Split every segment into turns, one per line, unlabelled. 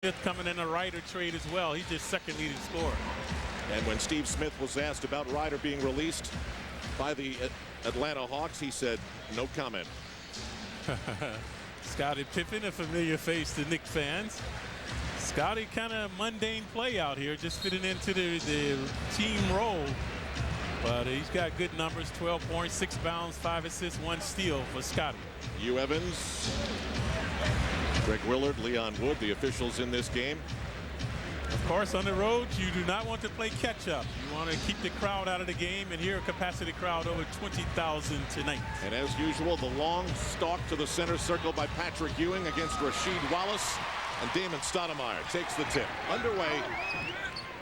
Smith coming in a Ryder trade as well. He's just second leading scorer.
And when Steve Smith was asked about Ryder being released by the Atlanta Hawks, he said, no comment.
Scottie Pippen, a familiar face to Knicks fans. Scottie kind of mundane play out here, just fitting into the team role. But he's got good numbers, 12 points, 6 bounds, 5 assists, 1 steal for Scottie.
Hugh Evans, Greg Willard, Leon Wood, the officials in this game.
Of course, on the road, you do not want to play catch-up. You want to keep the crowd out of the game, and here a capacity crowd over 20,000 tonight.
And as usual, the long stalk to the center circle by Patrick Ewing against Rasheed Wallace, and Damon Stoudemire takes the tip. Underway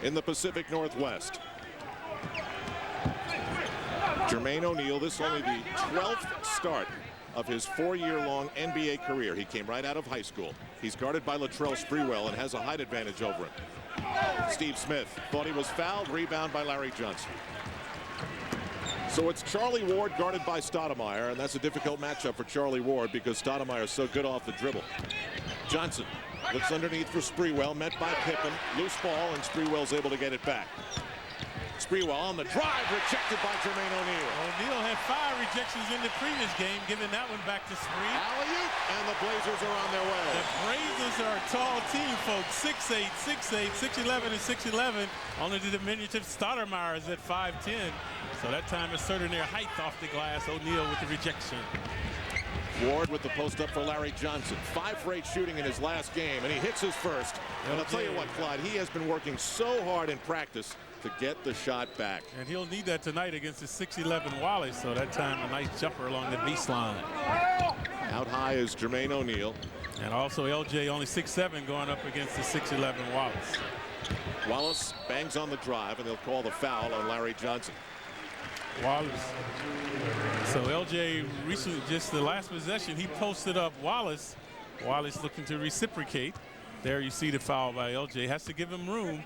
in the Pacific Northwest. Jermaine O'Neal, this only the 12th start of his 4-year-long NBA career. He came right out of high school. He's guarded by Latrell Sprewell and has a height advantage over him. Steve Smith thought he was fouled. Rebound by Larry Johnson. So it's Charlie Ward guarded by Stoudemire, and that's a difficult matchup for Charlie Ward because Stoudemire is so good off the dribble. Johnson looks underneath for Sprewell, met by Pippen. Loose ball, and Sprewell's able to get it back. Sprewell on the drive, rejected by Jermaine O'Neal.
O'Neal had 5 rejections in the previous game, giving that one back to Spree.
Alley-oop, and the Blazers are on their way.
The Blazers are a tall team, folks. 6'8", 6'8", 6'11", and 6'11". Only the diminutive Stoudemire is at 5'10". So that time asserting their height off the glass. O'Neal with the rejection.
Ward with the post up for Larry Johnson. 5 for 8 shooting in his last game, and he hits his first. And I'll tell you what, Clyde, he has been working so hard in practice to get the shot back.
And he'll need that tonight against the 6'11" Wallace. So that time a nice jumper along the baseline.
Out high is Jermaine O'Neal.
And also LJ only 6'7", going up against the 6'11" Wallace.
Wallace bangs on the drive, and they'll call the foul on Larry Johnson.
Wallace. So LJ recently, just the last possession, he posted up Wallace. Wallace looking to reciprocate. There you see the foul by LJ. Has to give him room.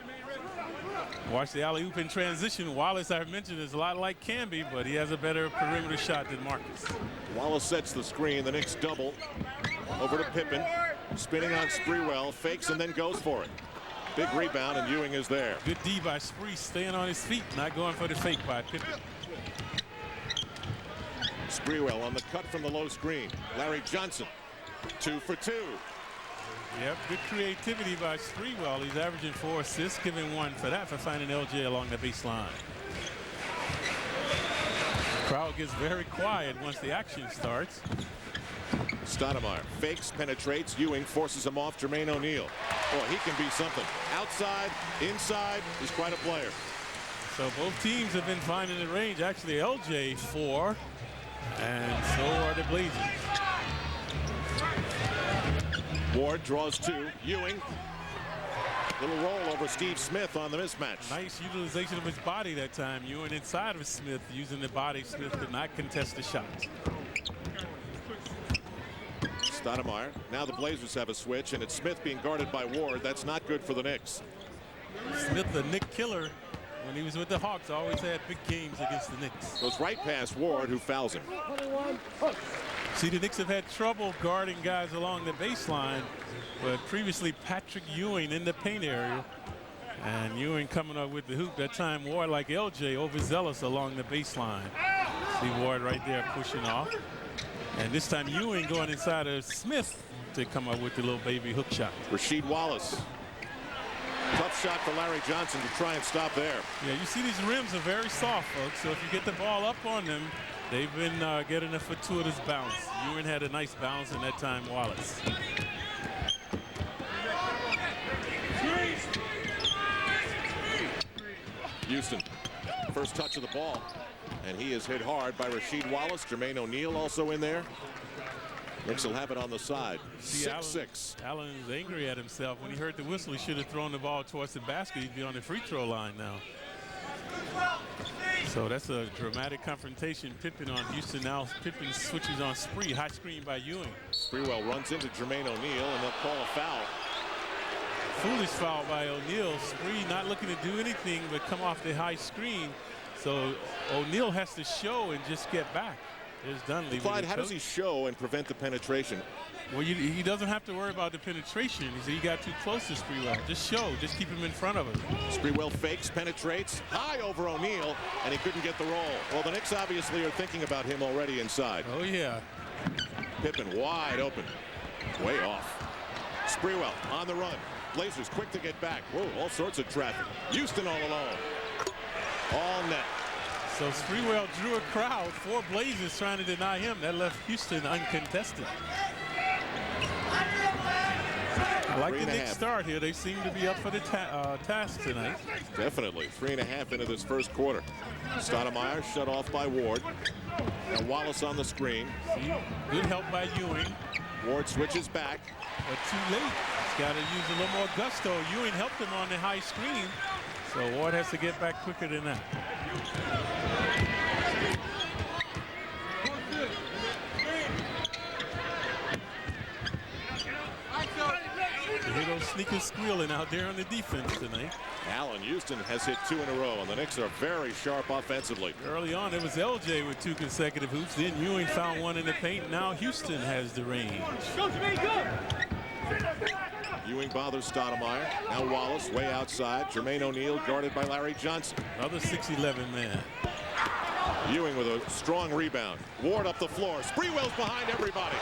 Watch the alley-oop in transition. Wallace, I mentioned, is a lot like Camby, but he has a better perimeter shot than Marcus.
Wallace sets the screen. The Knicks double. Over to Pippen. Spinning on Sprewell. Fakes and then goes for it. Big rebound, and Ewing is there.
Good D by Spree, staying on his feet, not going for the fake by Pippen.
Sprewell on the cut from the low screen. Larry Johnson, 2 for 2.
Yep, good creativity by Sprewell. He's averaging 4 assists, giving 1 for that for finding LJ along the baseline. Crowd gets very quiet once the action starts.
Stoudemire fakes, penetrates. Ewing forces him off Jermaine O'Neal. Boy, he can be something. Outside, inside, he's quite a player.
So both teams have been finding the range. Actually, LJ 4, and so are the Blazers.
Ward draws 2. Ewing. Little roll over Steve Smith on the mismatch.
Nice utilization of his body that time. Ewing inside of Smith, using the body. Smith did not contest the shots.
Stoudemire. Now the Blazers have a switch, and it's Smith being guarded by Ward. That's not good for the Knicks.
Smith, the Knick killer, when he was with the Hawks, always had big games against the Knicks.
Goes right past Ward, who fouls him.
See, the Knicks have had trouble guarding guys along the baseline, but previously Patrick Ewing in the paint area. And Ewing coming up with the hoop. That time Ward, like LJ, overzealous along the baseline. See Ward right there pushing off. And this time Ewing going inside of Smith to come up with the little baby hook shot.
Rasheed Wallace. Tough shot for Larry Johnson to try and stop there.
Yeah, you see these rims are very soft, folks. So if you get the ball up on them, they've been getting a fortuitous bounce. Ewing had a nice bounce, and that time Wallace.
Houston, first touch of the ball, and he is hit hard by Rasheed Wallace. Jermaine O'Neal also in there. Knicks will have it on the side. 6-6.
Allen is angry at himself. When he heard the whistle, he should have thrown the ball towards the basket. He'd be on the free throw line now. So that's a dramatic confrontation. Pippen on Houston now. Pippen switches on Spree. High screen by Ewing.
Sprewell runs into Jermaine O'Neal, and they'll call a foul.
Foolish foul by O'Neal. Spree not looking to do anything but come off the high screen. So O'Neal has to show and just get back. There's Dunleavy.
Clyde, how does he show and prevent the penetration?
Well, he doesn't have to worry about the penetration. He got too close to Sprewell. Just show. Just keep him in front of him.
Sprewell fakes, penetrates, high over O'Neal, and he couldn't get the roll. Well, the Knicks obviously are thinking about him already inside.
Oh, yeah.
Pippen wide open. Way off. Sprewell on the run. Blazers quick to get back. Whoa, all sorts of traffic. Houston all alone. All net.
So Sprewell drew a crowd. 4 Blazers trying to deny him. That left Houston uncontested. I like the Knicks start here. They seem to be up for the task tonight.
Definitely. 3.5 into this first quarter. Stoudemire shut off by Ward. And Wallace on the screen.
See, good help by Ewing.
Ward switches back.
But too late. He's got to use a little more gusto. Ewing helped him on the high screen. So Ward has to get back quicker than that. You hear those sneakers squealing out there on the defense tonight.
Allen Houston has hit 2 in a row, and the Knicks are very sharp offensively.
Early on, it was LJ with 2 consecutive hoops. Then Ewing found 1 in the paint. Now Houston has the range.
Ewing bothers Stoudemire. Now Wallace way outside. Jermaine O'Neal guarded by Larry Johnson.
Another 6'11" man.
Ewing with a strong rebound. Ward up the floor. Sprewell's behind everybody.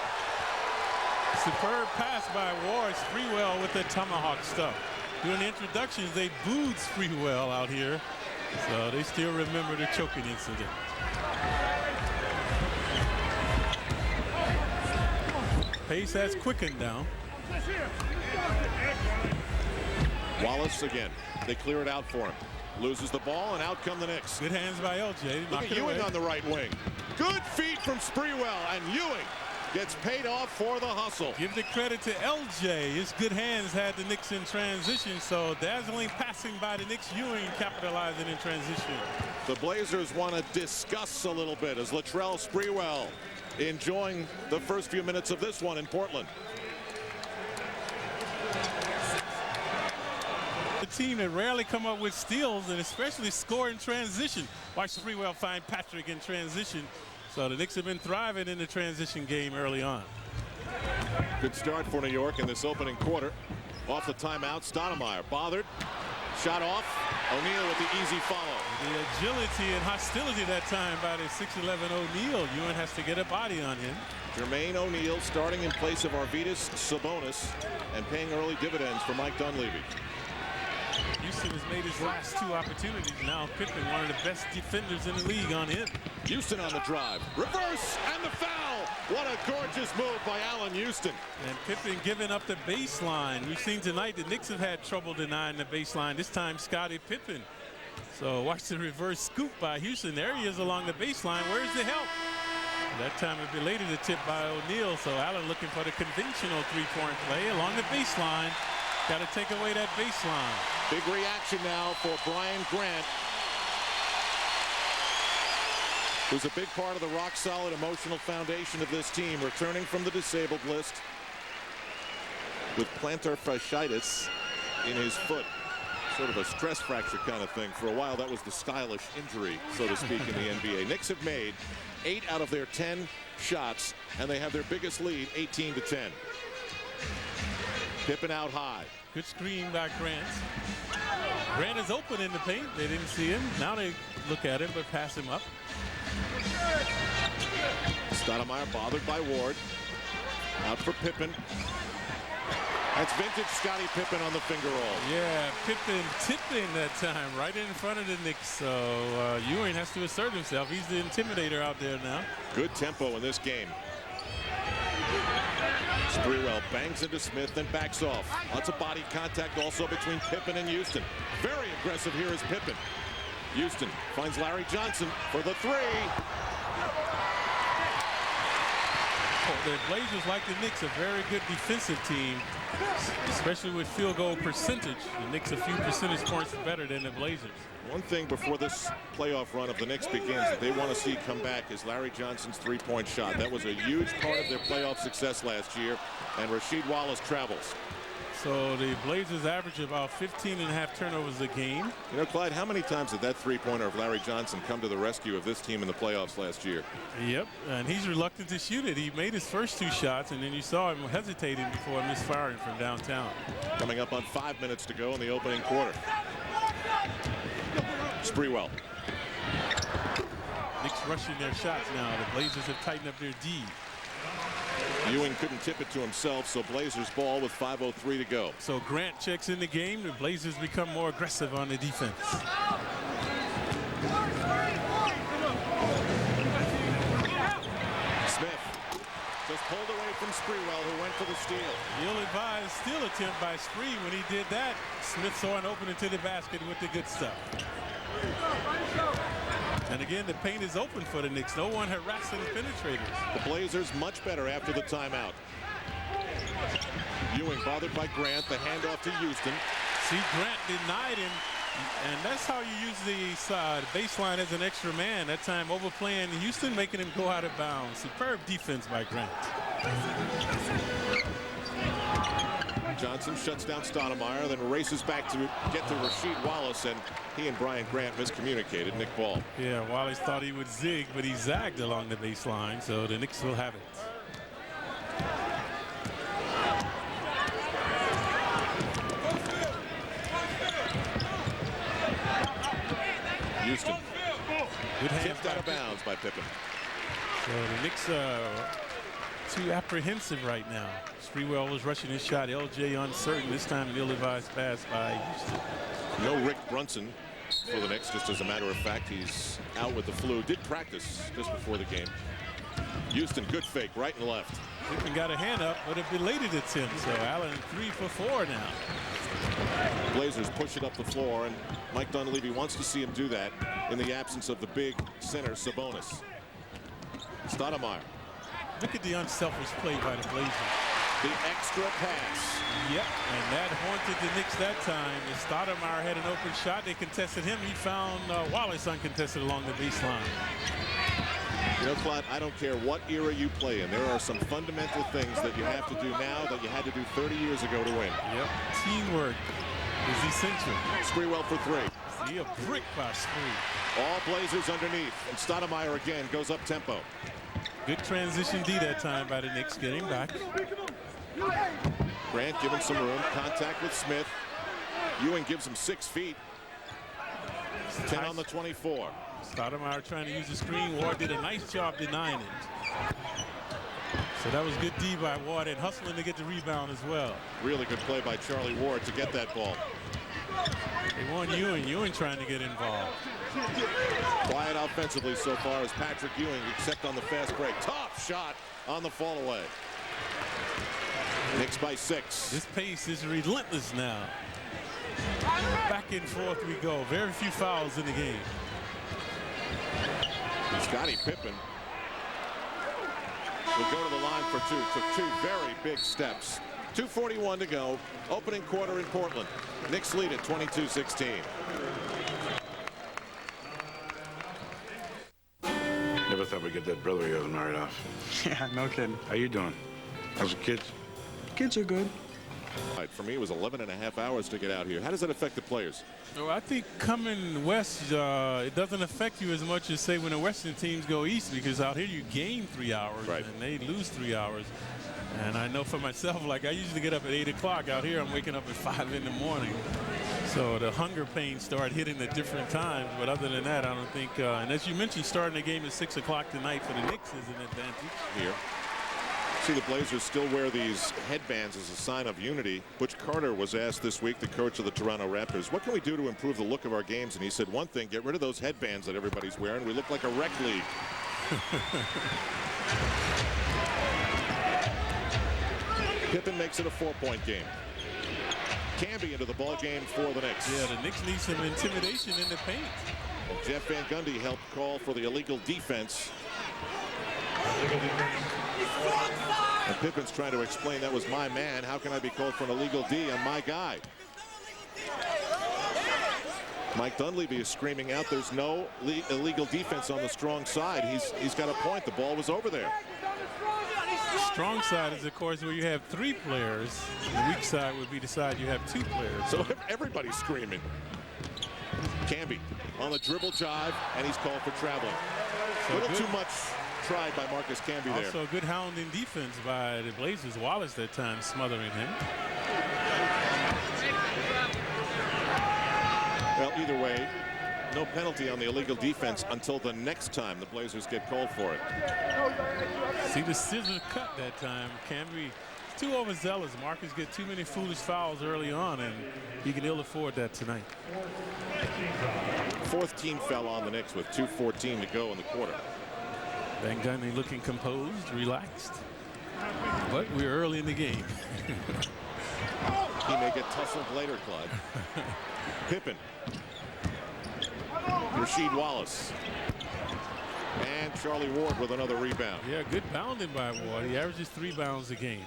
Superb pass by Ward. Sprewell with the tomahawk stuff. During the introductions, they booed Sprewell out here. So they still remember the choking incident. Pace has quickened down.
Wallace again. They clear it out for him. Loses the ball, and out come the Knicks.
Good hands by LJ.
Look at Ewing on the right wing. Good feet from Sprewell, and Ewing gets paid off for the hustle.
Give the credit to LJ. His good hands had the Knicks in transition, so dazzling passing by the Knicks. Ewing capitalizing in transition.
The Blazers want to discuss a little bit as Latrell Sprewell enjoying the first few minutes of this one in Portland.
The team that rarely come up with steals and especially score in transition. Watch Sprewell find Patrick in transition. So the Knicks have been thriving in the transition game early on.
Good start for New York in this opening quarter. Off the timeout, Stoudemire bothered. Shot off. O'Neal with the easy follow.
The agility and hostility that time by the 6'11" O'Neal. Ewing has to get a body on him.
Jermaine O'Neal starting in place of Arvydas Sabonis and paying early dividends for Mike Dunleavy.
Houston has made his last 2 opportunities. Now Pippen, one of the best defenders in the league, on him.
Houston on the drive. Reverse and the foul. What a gorgeous move by Allen Houston.
And Pippen giving up the baseline. We've seen tonight the Knicks have had trouble denying the baseline. This time Scottie Pippen. So watch the reverse scoop by Houston. There he is along the baseline. Where's the help? That time it belated the tip by O'Neal. So Allen looking for the conventional 3-point play along the baseline. Got to take away that baseline.
Big reaction now for Brian Grant, who's a big part of the rock-solid emotional foundation of this team, returning from the disabled list with plantar fasciitis in his foot. Sort of a stress fracture kind of thing. For a while, that was the stylish injury, so to speak, in the NBA. Knicks have made 8 out of their 10 shots, and they have their biggest lead, 18-10. Pippen out high.
Good screen by Grant. Grant is open in the paint. They didn't see him. Now they look at him, but pass him up.
Stoudemire bothered by Ward. Out for Pippen. That's vintage Scottie Pippen on the finger roll.
Yeah, Pippen tipping that time right in front of the Knicks. So Ewing has to assert himself. He's the intimidator out there now.
Good tempo in this game. Sprewell bangs into Smith and backs off. Lots of body contact also between Pippen and Houston. Very aggressive here is Pippen. Houston finds Larry Johnson for the 3.
The Blazers, like the Knicks, a very good defensive team, especially with field goal percentage. The Knicks a few percentage points better than the Blazers.
One thing before this playoff run of the Knicks begins that they want to see come back is Larry Johnson's 3-point shot. That was a huge part of their playoff success last year, and Rasheed Wallace travels.
So the Blazers average about 15.5 turnovers a game.
You know, Clyde, how many times did that three-pointer of Larry Johnson come to the rescue of this team in the playoffs last year?
Yep, and he's reluctant to shoot it. He made his first 2 shots, and then you saw him hesitating before misfiring from downtown.
Coming up on 5 minutes to go in the opening quarter. Sprewell.
Knicks rushing their shots now. The Blazers have tightened up their D.
Ewing couldn't tip it to himself, so Blazers ball with 5:03 to go.
So Grant checks in the game. The Blazers become more aggressive on the defense.
Smith just pulled away from Sprewell, who went for the steal.
Ill-advised steal attempt by Spree. When he did that, Smith saw an opening to the basket with the good stuff. And again, the paint is open for the Knicks. No one harassing penetrators.
The Blazers much better after the timeout. Ewing bothered by Grant. The handoff to Houston.
See, Grant denied him. And that's how you use the baseline as an extra man. That time overplaying Houston, making him go out of bounds. Superb defense by Grant.
Johnson shuts down Stoudemire, then races back to get to Rasheed Wallace, and he and Brian Grant miscommunicated. Nick Ball.
Yeah, Wallace thought he would zig, but he zagged along the baseline, so the Knicks will have it.
Houston.
Good hands
Tipped out of bounds by Pippen.
So the Knicks are too apprehensive right now. Sprewell was rushing his shot. LJ uncertain. This time an ill-advised pass by Houston.
No Rick Brunson for the Knicks. Just as a matter of fact, he's out with the flu. Did practice just before the game. Houston, good fake, right and left.
Pippen got a hand up, but a belated attempt. So Allen 3 for 4 now.
Blazers push it up the floor, and Mike Dunleavy wants to see him do that in the absence of the big center Sabonis. Stoudemire.
Look at the unselfish play by the Blazers.
The extra pass.
Yep, and that haunted the Knicks that time. As Stoudemire had an open shot, they contested him. He found Wallace uncontested along the baseline.
You know, Clyde, I don't care what era you play in. There are some fundamental things that you have to do now that you had to do 30 years ago to win.
Yep, teamwork is essential.
Sprewell for 3.
See a brick by Spree.
All Blazers underneath, and Stoudemire again goes up tempo.
Good transition D that time by the Knicks, getting back.
Grant giving some room. Contact with Smith. Ewing gives him 6 feet. 10 on the 24.
Stoudemire trying to use the screen. Ward did a nice job denying it. So that was good D by Ward and hustling to get the rebound as well.
Really good play by Charlie Ward to get that ball.
They want Ewing. Ewing trying to get involved.
Quiet offensively so far as Patrick Ewing, except on the fast break. Tough shot on the fall away. Knicks by 6.
This pace is relentless now. Back and forth we go. Very few fouls in the game.
And Scottie Pippen will go to the line for 2. Took 2 very big steps. 2:41 to go. Opening quarter in Portland. Knicks lead at 22-16.
Never thought we'd get that brother of yours married off.
Yeah, no kidding.
How you doing? How's the kids?
Kids are good.
For me, it was 11.5 hours to get out here. How does that affect the players?
Well, I think coming west, it doesn't affect you as much as, say, when the Western teams go east, because out here you gain 3 hours,
right,
and they lose 3 hours. And I know for myself, like I usually get up at 8 o'clock. Out here, I'm waking up at 5 in the morning. So the hunger pains start hitting at different times. But other than that, I don't think, and as you mentioned, starting the game at 6 o'clock tonight for the Knicks is an advantage.
Here. See, the Blazers still wear these headbands as a sign of unity. Butch Carter was asked this week, the coach of the Toronto Raptors, what can we do to improve the look of our games? And he said one thing, get rid of those headbands that everybody's wearing. We look like a rec league. Pippen makes it a 4-point game. Camby into the ball game for the Knicks.
Yeah, the Knicks need some intimidation in the paint.
And Jeff Van Gundy helped call for the illegal defense. And Pippen's trying to explain that was my man. How can I be called for an illegal D on my guy? Mike Dunleavy is screaming out there's no illegal defense on the strong side. He's got a point. The ball was over there.
Strong side is, of course, where you have 3 players. The weak side would be the side you have 2 players.
So everybody's screaming. Camby on the dribble jive, and he's called for traveling. A little too much tried by Marcus Camby there.
Also good hounding defense by the Blazers. Wallace that time smothering him.
Well, either way, no penalty on the illegal defense until the next time the Blazers get called for it.
See the scissor cut that time. Camby too overzealous. Marcus get too many foolish fouls early on, and he can ill afford that tonight.
4th team foul on the Knicks with 2:14 to go in the quarter.
Van Gundy looking composed, relaxed. But we're early in the game.
He may get tussled later, Clyde. Pippen. Rasheed Wallace. And Charlie Ward with another rebound.
Yeah, good bounding by Ward. He averages 3 bounds a game.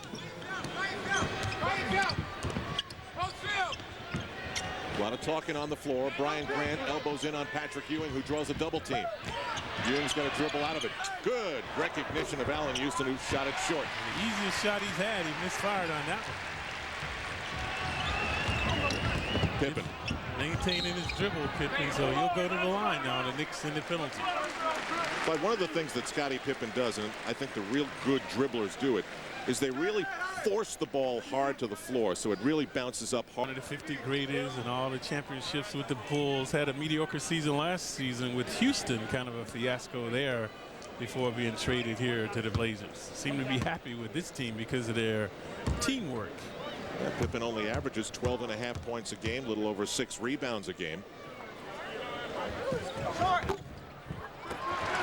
A lot of talking on the floor. Brian Grant elbows in on Patrick Ewing, who draws a double team. Ewing's going to dribble out of it. Good recognition of Allen Houston, who shot it short.
The easiest shot he's had, he misfired on that one.
Pippen.
Maintaining his dribble, Pippen, so he'll go to the line now. The Knicks in the penalty.
But one of the things that Scottie Pippen does, and I think the real good dribblers do it, is they really force the ball hard to the floor, so it really bounces up hard.
One of the 50 greatest and all the championships with the Bulls. Had a mediocre season last season with Houston, kind of a fiasco there before being traded here to the Blazers. Seem to be happy with this team because of their teamwork.
Yeah, Pippen only averages 12.5 points a game, a little over 6 rebounds a game.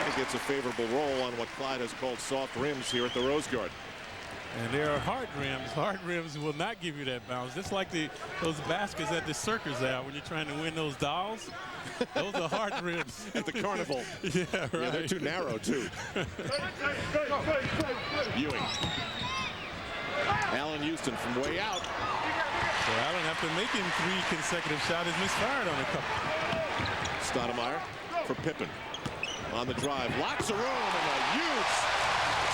He gets a favorable roll on what Clyde has called soft rims here at the Rose Garden.
And there are hard rims. Hard rims will not give you that bounce. Just like those baskets at the circus out when you're trying to win those dolls. Those are hard rims.
At the carnival.
Yeah, right.
Yeah, they're too narrow, too. Ewing. Allen Houston from way out.
So Allen, after making 3 consecutive shots, is misfired on a couple.
Stoudemire for Pippen. On the drive. Lots of room and a huge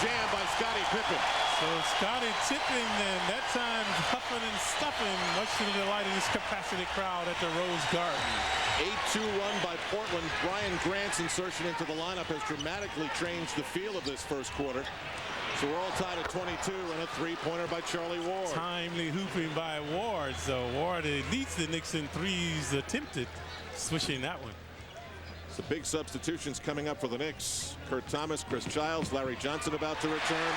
jam by Scottie Pippen.
So Scottie tipping, and that time huffing and stuffing, much to the delight of this capacity crowd at the Rose Garden.
8-2 run by Portland. Brian Grant's insertion into the lineup has dramatically changed the feel of this first quarter. So we're all tied at 22 and a 3-pointer by Charlie Ward.
Timely hooping by Ward. So Ward leads the Knicks in 3s attempted, swishing that one.
So big substitutions coming up for the Knicks. Kurt Thomas, Chris Childs, Larry Johnson about to return.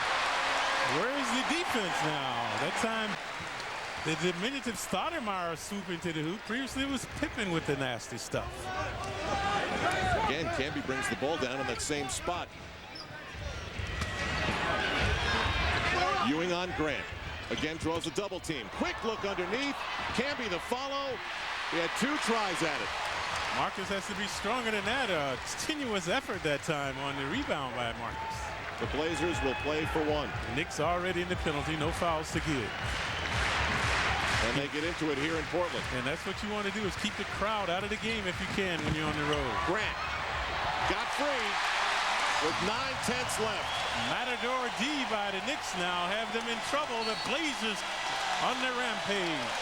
Where is the defense now? That time, the diminutive Stoudemire swooping to the hoop. Previously, it was Pippen with the nasty stuff.
Again, Camby brings the ball down in that same spot. Ewing on Grant. Again, draws a double team. Quick look underneath. Camby the follow. He had 2 tries at it.
Marcus has to be stronger than that. A tenuous effort that time on the rebound by Marcus.
The Blazers will play for 1.
Knicks already in the penalty, no fouls to give.
And they get into it here in Portland.
And that's what you want to do, is keep the crowd out of the game if you can when you're on the road.
Grant got free with 9/10 left.
Matador D by the Knicks now have them in trouble. The Blazers on the rampage.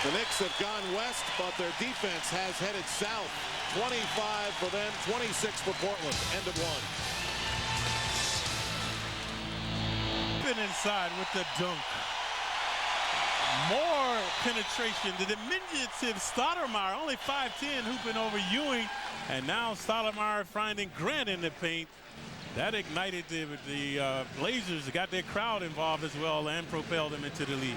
The Knicks have gone west, but their defense has headed south. 25 for them, 26 for Portland. End of 1.
Inside with the dunk. More penetration. The diminutive Stoudemire, only 5'10", hooping over Ewing. And now Stoudemire finding Grant in the paint. That ignited the Blazers, got their crowd involved as well and propelled them into the lead.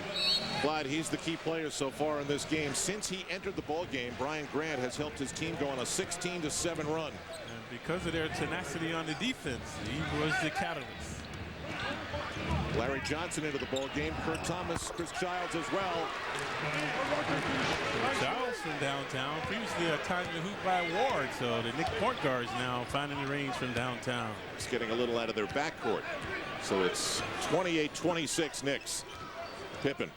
Clyde, he's the key player so far in this game. Since he entered the ball game, Brian Grant has helped his team go on a 16-7 run.
And because of their tenacity on the defense, he was the catalyst.
Larry Johnson into the ball game. Kurt Thomas, Chris Childs as well.
Childs from downtown. Previously a timely hoop by Ward. So the Knicks point guards now finding the range from downtown.
It's getting a little out of their backcourt. So it's 28-26 Knicks. Pippen.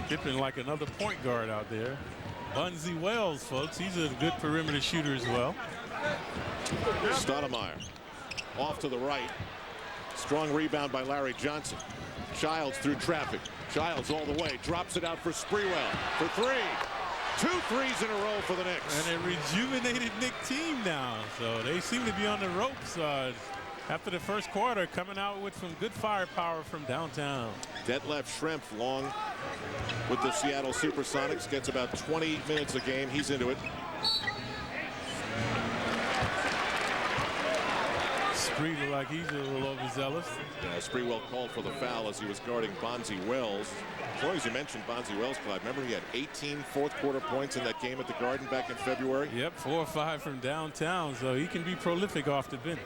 Pippen like another point guard out there. Bunsey Wells, folks. He's a good perimeter shooter as well.
Stoudemire off to the right. Strong rebound by Larry Johnson. Childs through traffic. Childs all the way. Drops it out for Sprewell for three. 2 threes in a row for the Knicks.
And a rejuvenated Knicks team now. So they seem to be on the ropes after the first quarter, coming out with some good firepower from downtown.
Detlef Schrempf, long with the Seattle Supersonics, gets about 20 minutes a game. He's into it.
Spree look like he's a little overzealous.
Yeah, Sprewell called for the foul as he was guarding Bonzi Wells. As long as you mentioned Bonzi Wells, Clyde, remember he had 18 fourth-quarter points in that game at the Garden back in February?
Yep, 4 or 5 from downtown, so he can be prolific off the bench.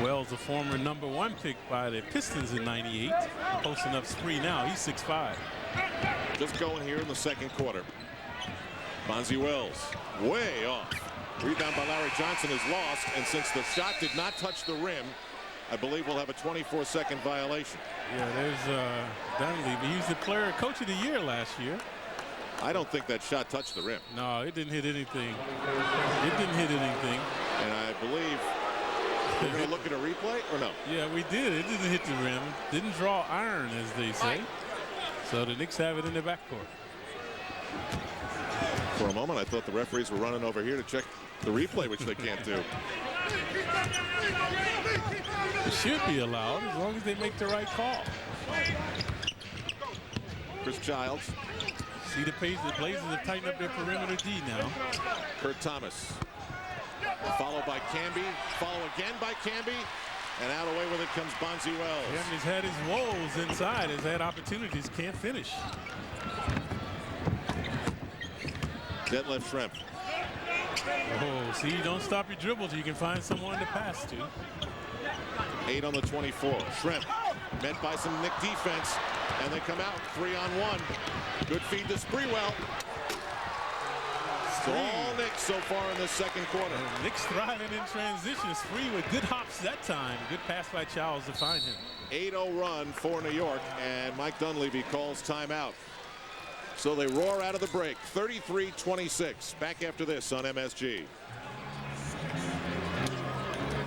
Wells, a former #1 pick by the Pistons in '98, posting up Spree now. He's 6'5".
Just going here in the second quarter. Bonzi Wells, way off. Rebound by Larry Johnson is lost, and since the shot did not touch the rim, I believe we'll have a 24-second violation.
Yeah, there's Dunleavy. He was the coach of the year last year.
I don't think that shot touched the rim.
No, it didn't hit anything. It didn't hit anything.
And I believe we're going to look at a replay, or no?
Yeah, we did. It didn't hit the rim. Didn't draw iron, as they say. So the Knicks have it in their backcourt.
For a moment, I thought the referees were running over here to check the replay, which they can't do.
It should be allowed as long as they make the right call.
Chris Childs.
See the pace. The Blazers have tightened up their perimeter D now.
Kurt Thomas. Followed by Camby. Follow again by Camby. And out away with it comes Bonzi Wells.
Camby's had his woes inside. Has had opportunities. Can't finish.
Detlef Schrempf.
Oh, see, don't stop your dribbles. You can find someone to pass to.
8 on the 24. Schrempf met by some Knick defense, and they come out 3-on-1. Good feed to Sprewell. It's all Knicks so far in the second quarter.
Knicks thriving in transition. Spree with good hops that time. Good pass by Childs to find him.
8-0 run for New York, and Mike Dunleavy calls timeout. So they roar out of the break. 33-26. Back after this on MSG.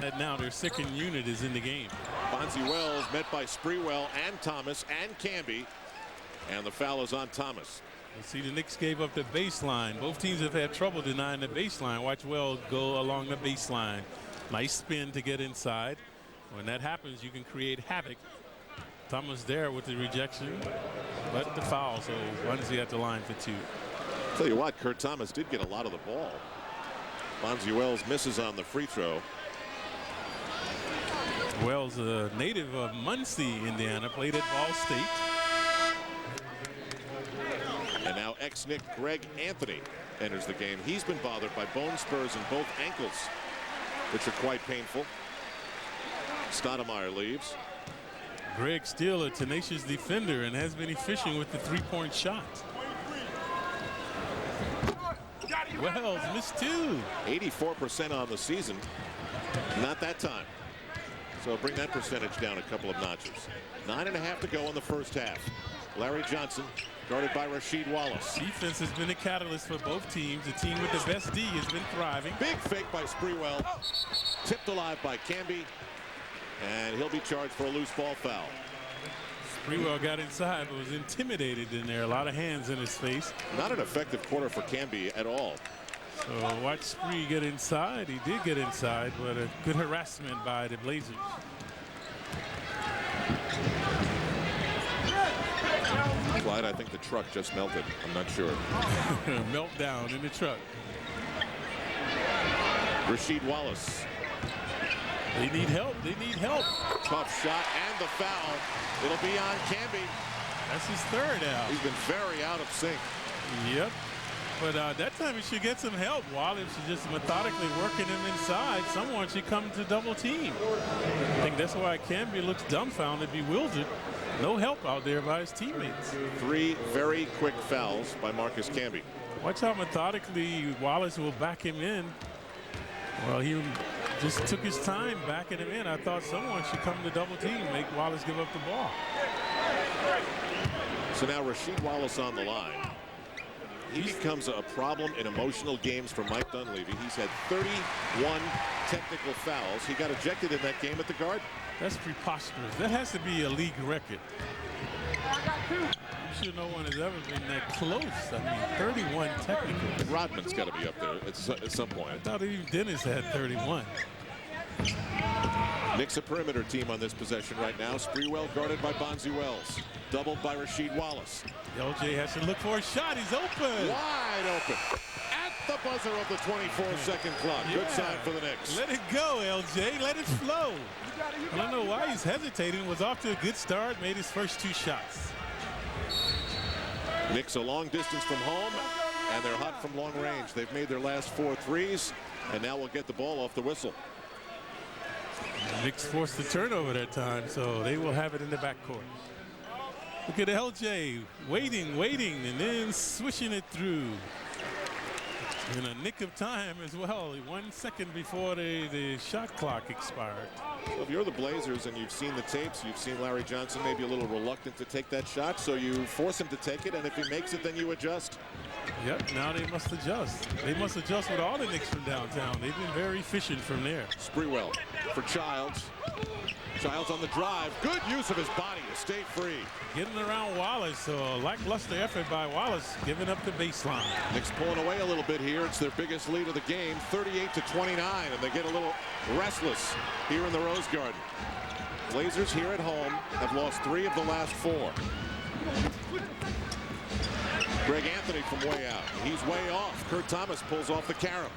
And now their second unit is in the game.
Bonzi Wells met by Sprewell and Thomas and Camby. And the foul is on Thomas.
You see, the Knicks gave up the baseline. Both teams have had trouble denying the baseline. Watch Wells go along the baseline. Nice spin to get inside. When that happens, you can create havoc. Thomas there with the rejection, but the foul, so Bonzi at the line for 2.
Tell you what, Kurt Thomas did get a lot of the ball. Bonzi Wells misses on the free throw.
Wells, a native of Muncie, Indiana, played at Ball State.
And now ex-Knick Greg Anthony enters the game. He's been bothered by bone spurs in both ankles, which are quite painful. Stoudemire leaves.
Greg still a tenacious defender and has been efficient with the three-point shot. Wells missed 2.
84% on the season. Not that time. So bring that percentage down a couple of notches. 9.5 to go in the first half. Larry Johnson guarded by Rasheed Wallace.
Defense has been a catalyst for both teams. The team with the best D has been thriving.
Big fake by Sprewell. Tipped alive by Camby. And he'll be charged for a loose ball foul.
Sprewell got inside but was intimidated in there. A lot of hands in his face.
Not an effective quarter for Camby at all.
So watch Spree get inside. He did get inside, but a good harassment by the Blazers.
Clyde, I think the truck just melted. I'm not sure.
Meltdown in the truck.
Rasheed Wallace.
They need help. They need help.
Tough shot and the foul. It'll be on Camby.
That's his third out.
He's been very out of sync.
Yep. But that time he should get some help. Wallace is just methodically working him inside. Someone should come to double team. I think that's why Camby looks dumbfounded, bewildered. No help out there by his teammates. 3
very quick fouls by Marcus Camby.
Watch how methodically Wallace will back him in. Well, he just took his time backing him in. I thought someone should come to double team, make Wallace give up the ball.
So now Rasheed Wallace on the line. He becomes a problem in emotional games for Mike Dunleavy. He's had 31 technical fouls. He got ejected in that game at the Garden.
That's preposterous. That has to be a league record. I'm sure no one has ever been that close. I mean, 31 technical.
Rodman's got to be up there at some point.
I thought even Dennis had 31.
Knicks a perimeter team on this possession right now. Sprewell guarded by Bonzi Wells. Doubled by Rasheed Wallace.
LJ has to look for a shot. He's open.
Wide open. At the buzzer of the 24-second clock. Good sign for the Knicks.
Let it go, LJ. Let it flow. I don't know why he's hesitating. Was off to a good start. Made his first 2 shots.
Knicks a long distance from home, and they're hot from long range. They've made their last 4 threes, and now we'll get the ball off the whistle.
The Knicks forced the turnover that time, so they will have it in the backcourt. Look at LJ waiting, and then swishing it through. In a nick of time as well. 1 second before the shot clock expired.
So if you're the Blazers and you've seen the tapes, you've seen Larry Johnson maybe a little reluctant to take that shot, so you force him to take it, and if he makes it, then you adjust.
Yep, now they must adjust. They must adjust with all the Knicks from downtown. They've been very efficient from there.
Sprewell for Childs. Childs on the drive. Good use of his body to stay free.
Getting around Wallace, so a lackluster effort by Wallace, giving up the baseline.
Knicks pulling away a little bit here. It's their biggest lead of the game, 38-29, and they get a little restless here in the Rose Garden. Blazers here at home have lost 3 of the last 4. Greg Anthony from way out. He's way off. Kurt Thomas pulls off the carom.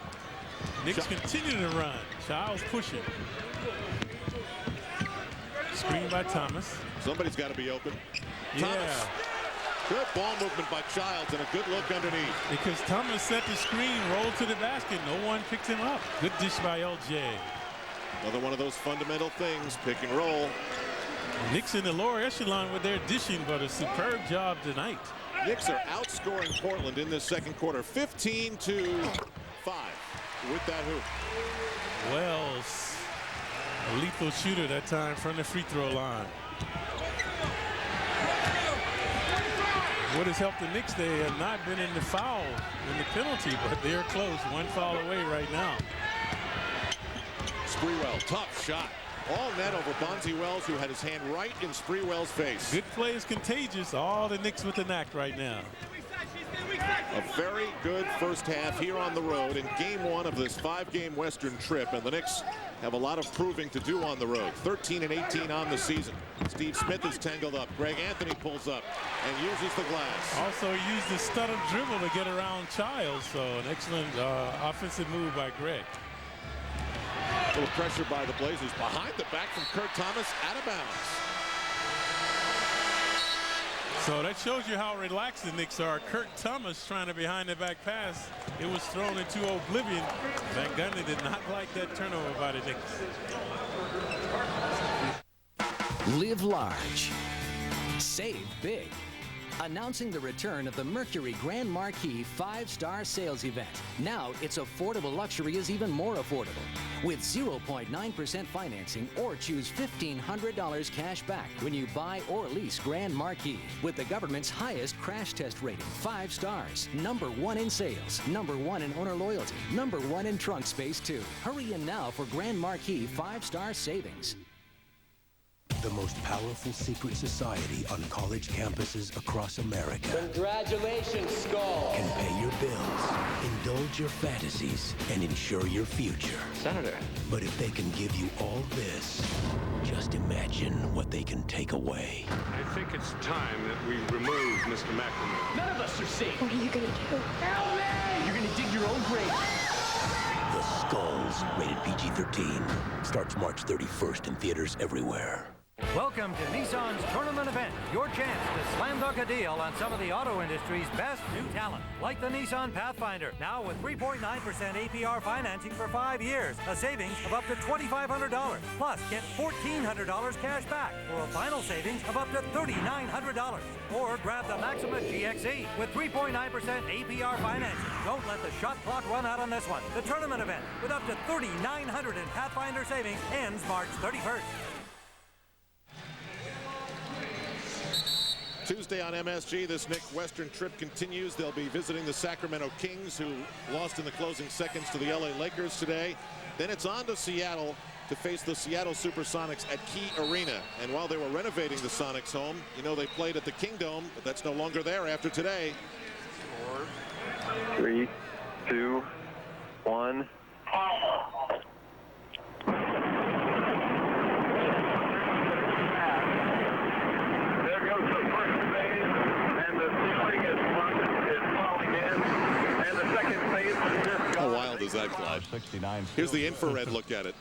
Knicks continue to run. Childs pushing. Screen by Thomas.
Somebody's got to be open.
Yeah.
Thomas. Good ball movement by Childs and a good look underneath.
Because Thomas set the screen, rolled to the basket. No one picked him up. Good dish by LJ.
Another one of those fundamental things, pick and roll.
Knicks in the lower echelon with their dishing, but a superb job tonight.
Knicks are outscoring Portland in this second quarter, 15-5 with that hoop.
Wells, a lethal shooter that time from the free throw line. What has helped the Knicks, they have not been in the foul, in the penalty, but they're close. 1 foul away right now.
Sprewell, tough shot. All net over Bonzi Wells, who had his hand right in Sprewell's face.
Good play is contagious. All the Knicks with the knack right now.
A very good first half here on the road in game 1 of this 5-game Western trip, and the Knicks have a lot of proving to do on the road. 13-18 on the season. Steve Smith is tangled up. Greg Anthony pulls up and uses the glass.
Also used the stutter dribble to get around Childs, so an excellent offensive move by Greg.
A little pressure by the Blazers. Behind the back from Kurt Thomas, out of bounds.
So that shows you how relaxed the Knicks are. Kurt Thomas trying to behind the back pass. It was thrown into oblivion. Van Gundy did not like that turnover by the Knicks.
Live large. Save big. Announcing the return of the Mercury Grand Marquis 5-star sales event. Now its affordable luxury is even more affordable. With 0.9% financing or choose $1,500 cash back when you buy or lease Grand Marquis. With the government's highest crash test rating, 5 stars. #1 in sales, #1 in owner loyalty, #1 in trunk space too. Hurry in now for Grand Marquis 5-star savings.
The most powerful secret society on college campuses across America.
Congratulations, Skull.
Can pay your bills, indulge your fantasies, and ensure your future.
Senator.
But if they can give you all this, just imagine what they can take away.
I think it's time that we remove Mr. McNamara.
None of us are safe.
What are you gonna do?
Help me! You're gonna dig your own grave.
The Skulls, rated PG-13. Starts March 31st in theaters everywhere.
Welcome to Nissan's tournament event. Your chance to slam dunk a deal on some of the auto industry's best new talent. Like the Nissan Pathfinder, now with 3.9% APR financing for 5 years. A savings of up to $2,500. Plus, get $1,400 cash back for a final savings of up to $3,900. Or grab the Maxima GXE with 3.9% APR financing. Don't let the shot clock run out on this one. The tournament event with up to $3,900 in Pathfinder savings ends March 31st.
Tuesday on MSG, this Knicks Western trip continues. They'll be visiting the Sacramento Kings, who lost in the closing seconds to the LA Lakers today. Then it's on to Seattle to face the Seattle Supersonics at Key Arena. And while they were renovating the Sonics home, you know, they played at the Kingdome, but that's no longer there after today.
4, 3, 2, 1.
How wild is that, Clyde? Here's the infrared look at it.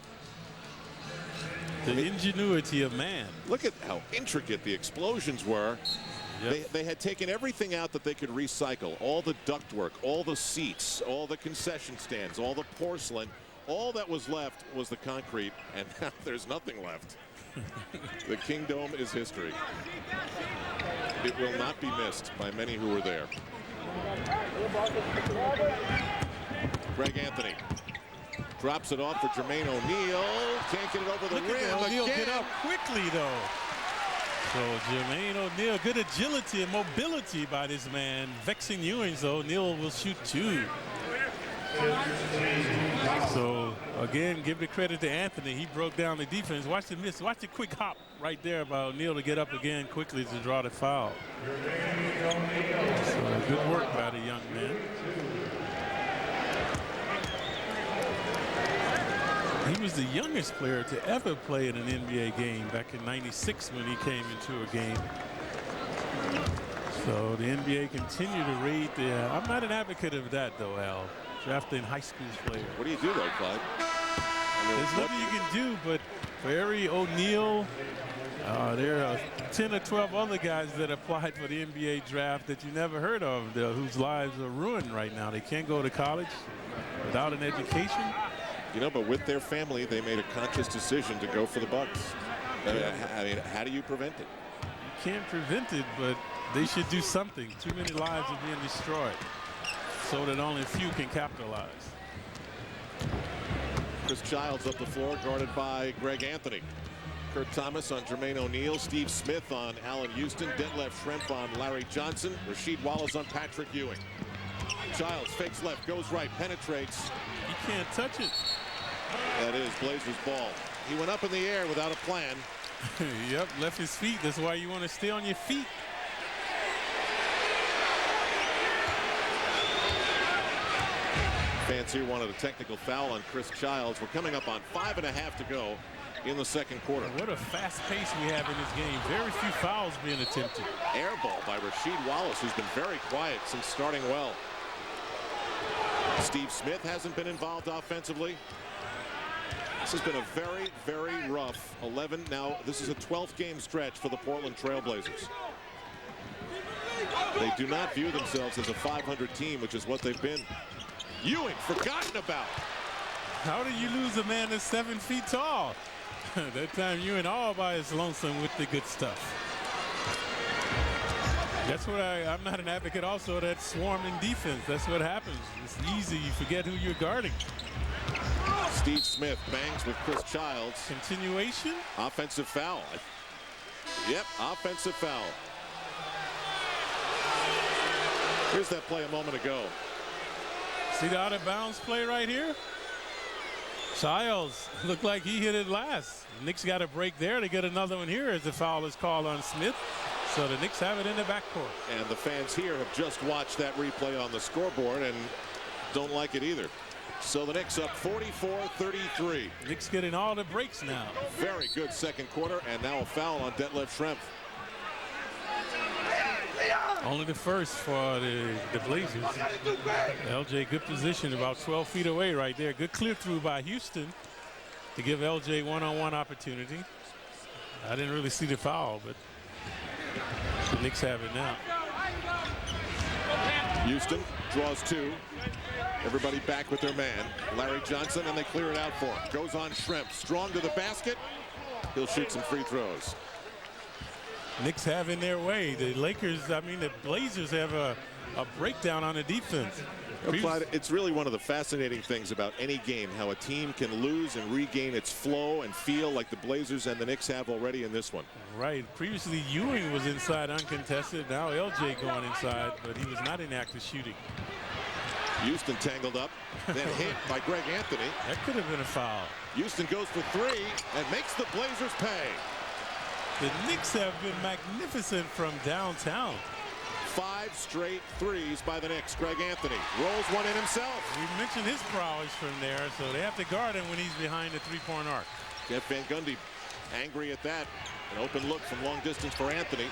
The ingenuity of man.
Look at how intricate the explosions were.
Yep.
They had taken everything out that they could recycle. All the ductwork, all the seats, all the concession stands, all the porcelain. All that was left was the concrete, and now there's nothing left. The Kingdome is history. It will not be missed by many who were there. Greg Anthony drops it off for Jermaine O'Neal. Can't get it over the rim.
O'Neal get up quickly, though. So Jermaine O'Neal, good agility and mobility by this man. Vexing Ewing, so O'Neal will shoot 2. So again, give the credit to Anthony. He broke down the defense. Watch the miss. Watch the quick hop right there by O'Neal to get up again quickly to draw the foul. So good work by the young man. He was the youngest player to ever play in an NBA game back in '96 when he came into a game. So the NBA continued to rate the. I'm not an advocate of that, though, Al. Drafting high school players.
What do you do, though, Clyde?
There's nothing you can do, but for Harry O'Neal, there are 10 or 12 other guys that applied for the NBA draft that you never heard of, whose lives are ruined right now. They can't go to college without an education.
You know, but with their family, they made a conscious decision to go for the Bucks. I mean, how do you prevent it?
You can't prevent it, but they should do something. Too many lives are being destroyed so that only a few can capitalize.
Chris Childs up the floor, guarded by Greg Anthony. Kurt Thomas on Jermaine O'Neal, Steve Smith on Allen Houston, Detlef Schrempf on Larry Johnson, Rasheed Wallace on Patrick Ewing. Childs fakes left, goes right, penetrates.
He can't touch it.
That is Blazers ball. He went up in the air without a plan.
Yep, left his feet. That's why you want to stay on your feet.
Fans here wanted a technical foul on Chris Childs. We're coming up on 5.5 to go in the second quarter.
What a fast pace we have in this game. Very few fouls being attempted.
Air ball by Rasheed Wallace, who's been very quiet since starting well. Steve Smith hasn't been involved offensively. This has been a very, very rough 11. Now, this is a 12th game stretch for the Portland Trail Blazers. They do not view themselves as a 500 team, which is what they've been. Ewing, forgotten about.
How do you lose a man that's 7 feet tall? That time Ewing all by his lonesome with the good stuff. That's what I'm not an advocate also of that swarming defense. That's what happens. It's easy. You forget who you're guarding.
Steve Smith bangs with Chris Childs.
Continuation.
Offensive foul. Yep, offensive foul. Here's that play a moment ago.
See the out of bounds play right here? Childs looked like he hit it last. Knicks got a break there. They get another one here as the foul is called on Smith. So the Knicks have it in the backcourt.
And the fans here have just watched that replay on the scoreboard and don't like it either. So the Knicks up 44-33.
Knicks getting all the breaks now.
Very good second quarter, and now a foul on Detlef Schrempf.
Only the first for the Blazers. LJ, good position, about 12 feet away right there. Good clear through by Houston to give LJ one-on-one opportunity. I didn't really see the foul, but the Knicks have it now.
Houston draws 2. Everybody back with their man, Larry Johnson, and they clear it out for him. Goes on Schrempf, strong to the basket. He'll shoot some free throws.
Knicks have in their way. The Lakers, I mean, the Blazers have a breakdown on the defense.
Clyde, it's really one of the fascinating things about any game, how a team can lose and regain its flow and feel like the Blazers and the Knicks have already in this one.
Right. Previously, Ewing was inside uncontested. Now LJ going inside, but he was not in active shooting.
Houston tangled up, then hit by Greg Anthony.
That could have been a foul.
Houston goes for three and makes the Blazers pay.
The Knicks have been magnificent from downtown.
5 straight threes by the Knicks. Greg Anthony rolls one in himself.
We mentioned his prowess from there, so they have to guard him when he's behind the three-point arc.
Jeff Van Gundy angry at that. An open look from long distance for Anthony.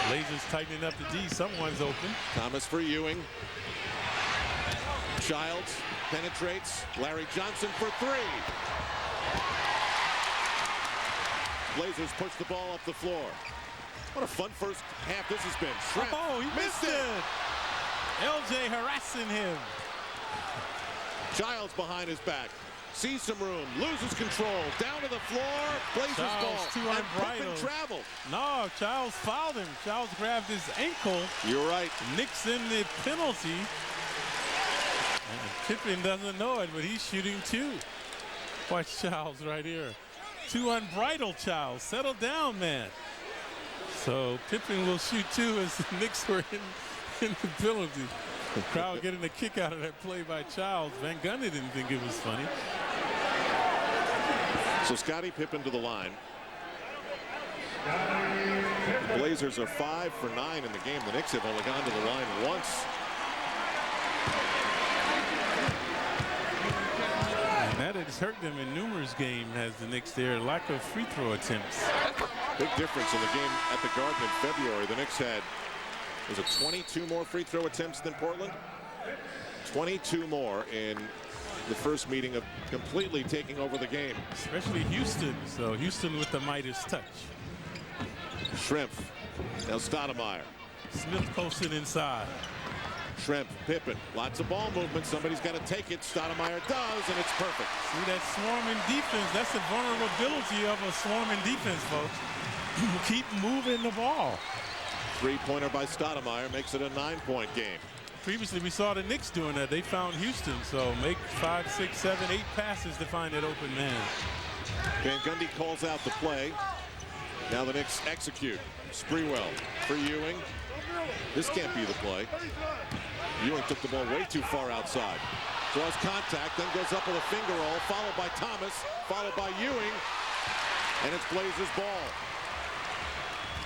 Blazers tightening up the D. Someone's open.
Thomas for Ewing. Childs penetrates. Larry Johnson for three. Blazers push the ball up the floor. What a fun first half this has been. Shrimp
Oh, he missed it. LJ harassing him.
Childs behind his back. Sees some room. Loses control. Down to the floor. Blazers ball.
Too
And
unbridled.
Pippen traveled.
No, Childs fouled him. Childs grabbed his ankle.
You're right.
Knicks in the penalty. And Pippen doesn't know it, but he's shooting two. Watch Childs right here. Too unbridled, Childs. Settle down, man. So Pippen will shoot two as the Knicks were in the penalty. The crowd getting a kick out of that play by Childs. Van Gundy didn't think it was funny.
So Scottie Pippen to the line. The Blazers are 5 for 9 in the game. The Knicks have only gone to the line once.
And that has hurt them in numerous games, has the Knicks there. Lack of free throw attempts.
Big difference in the game at the Garden in February. The Knicks had, was it 22 more free throw attempts than Portland? 22 more in the first meeting of completely taking over the game.
Especially Houston. So Houston with the Midas touch.
Shrimp. Now Stoudemire.
Smith posted inside.
Shrimp, Pippen, lots of ball movement. Somebody's got to take it. Stoudemire does, and it's perfect.
See that swarming defense? That's the vulnerability of a swarming defense, folks. Keep moving the ball.
Three-pointer by Stoudemire makes it a 9-point game.
Previously, we saw the Knicks doing that. They found Houston, so make 5, 6, 7, 8 passes to find that open man.
Van Gundy calls out the play. Now the Knicks execute. Sprewell for Ewing. This can't be the play. Ewing took the ball way too far outside. Draws contact, then goes up with a finger roll, followed by Thomas, followed by Ewing, and it's Blazers ball.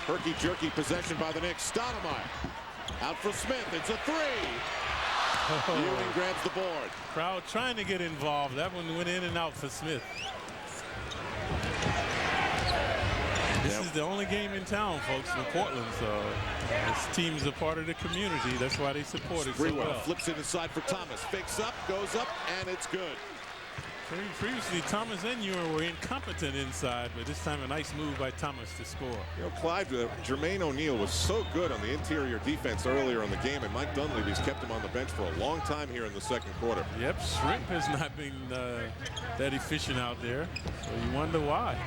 Herky-jerky possession by the Knicks. Stoudemire out for Smith. It's a three. Ewing grabs the board.
Crowd trying to get involved. That one went in and out for Smith. This is the only game in town, folks, for Portland. So this team's a part of the community. That's why they support it so well.
Flips it inside for Thomas. Fakes up, goes up, and it's good.
Previously, Thomas and Ewing were incompetent inside, but this time a nice move by Thomas to score.
You know, Clyde, Jermaine O'Neal was so good on the interior defense earlier in the game, and Mike Dunleavy's kept him on the bench for a long time here in the second quarter.
Yep, Shrimp has not been that efficient out there, so you wonder why.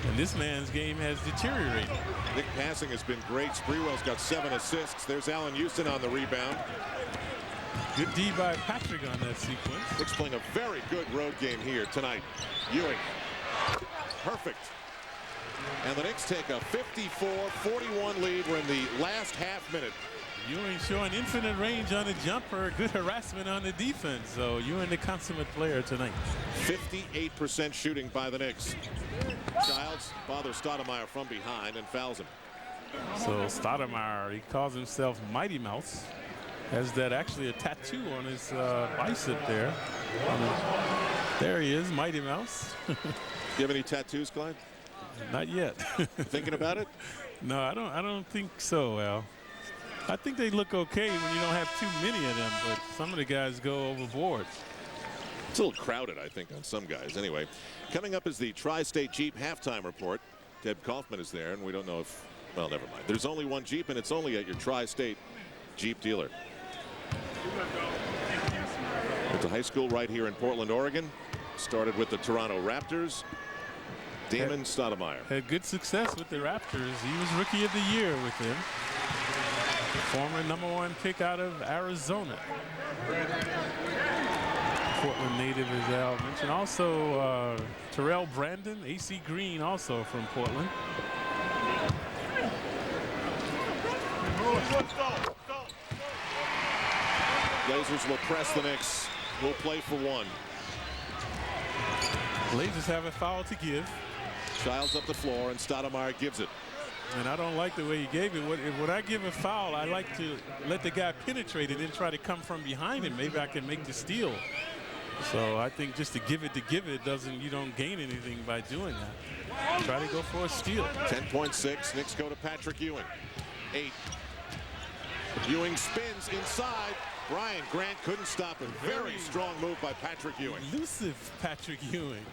And this man's game has deteriorated.
Nick passing has been great. Sprewell's got 7 assists. There's Allen Houston on the rebound.
Good D by Patrick on that sequence.
Knicks playing a very good road game here tonight. Ewing. Perfect. And the Knicks take a 54-41 lead. We're in the last half minute.
Ewing showing infinite range on the jumper. Good harassment on the defense. So Ewing the consummate player tonight.
58% shooting by the Knicks. Childs bothers Stoudemire from behind and fouls him.
So Stoudemire, he calls himself Mighty Mouse. Has that actually a tattoo on his bicep there. There he is, Mighty Mouse.
Do you have any tattoos, Clyde?
Not yet.
Thinking about it?
No, I don't think so, Al. I think they look okay when you don't have too many of them, but some of the guys go overboard.
It's a little crowded, I think, on some guys. Anyway, coming up is the Tri-State Jeep halftime report. Deb Kaufman is there, and we don't know if, well, never mind. There's only one Jeep, and it's only at your Tri-State Jeep dealer. Went to high school right here in Portland, Oregon. Started with the Toronto Raptors. Damon Stoudemire.
Had good success with the Raptors. He was Rookie of the Year with them. Former #1 pick out of Arizona. Portland native, as Al mentioned. Also, Terrell Brandon, AC Green, also from Portland.
Blazers will press the Knicks. Will play for one.
Blazers have a foul to give.
Childs up the floor, and Stoudemire gives it.
And I don't like the way he gave it. When I give a foul, I like to let the guy penetrate and then try to come from behind him. Maybe I can make the steal. So I think just to give it doesn't, you don't gain anything by doing that. Try to go for a steal.
10.6. Knicks go to Patrick Ewing. 8. Ewing spins inside. Brian Grant couldn't stop him. Very strong move by Patrick Ewing.
Elusive Patrick Ewing.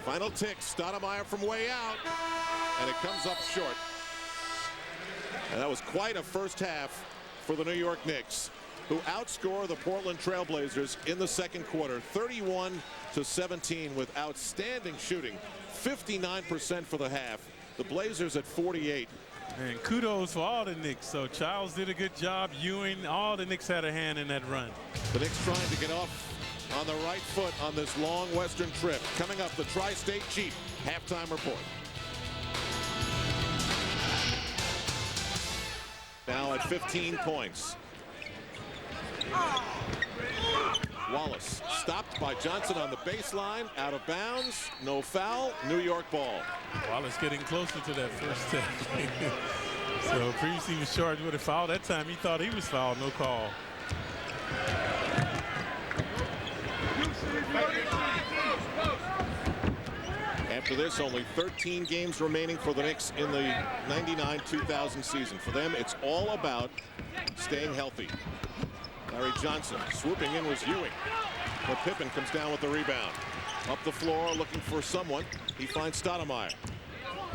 Final tick. Stoudemire from way out. And it comes up short. And that was quite a first half for the New York Knicks, who outscore the Portland Trailblazers in the second quarter, 31-17, with outstanding shooting, 59% for the half. The Blazers at 48.
And kudos for all the Knicks. So Childs did a good job. Ewing, all the Knicks had a hand in that run.
The Knicks trying to get off on the right foot on this long western trip. Coming up, the Tri-State Jeep halftime report. Now at 15 points. Wallace stopped by Johnson on the baseline, out of bounds, no foul, New York ball.
Wallace getting closer to that first step. So previously he was charged with a foul. That time he thought he was fouled, no call.
After this, only 13 games remaining for the Knicks in the 99-2000 season. For them, it's all about staying healthy. Larry Johnson swooping in was Ewing, but Pippen comes down with the rebound. Up the floor looking for someone. He finds Stoudemire.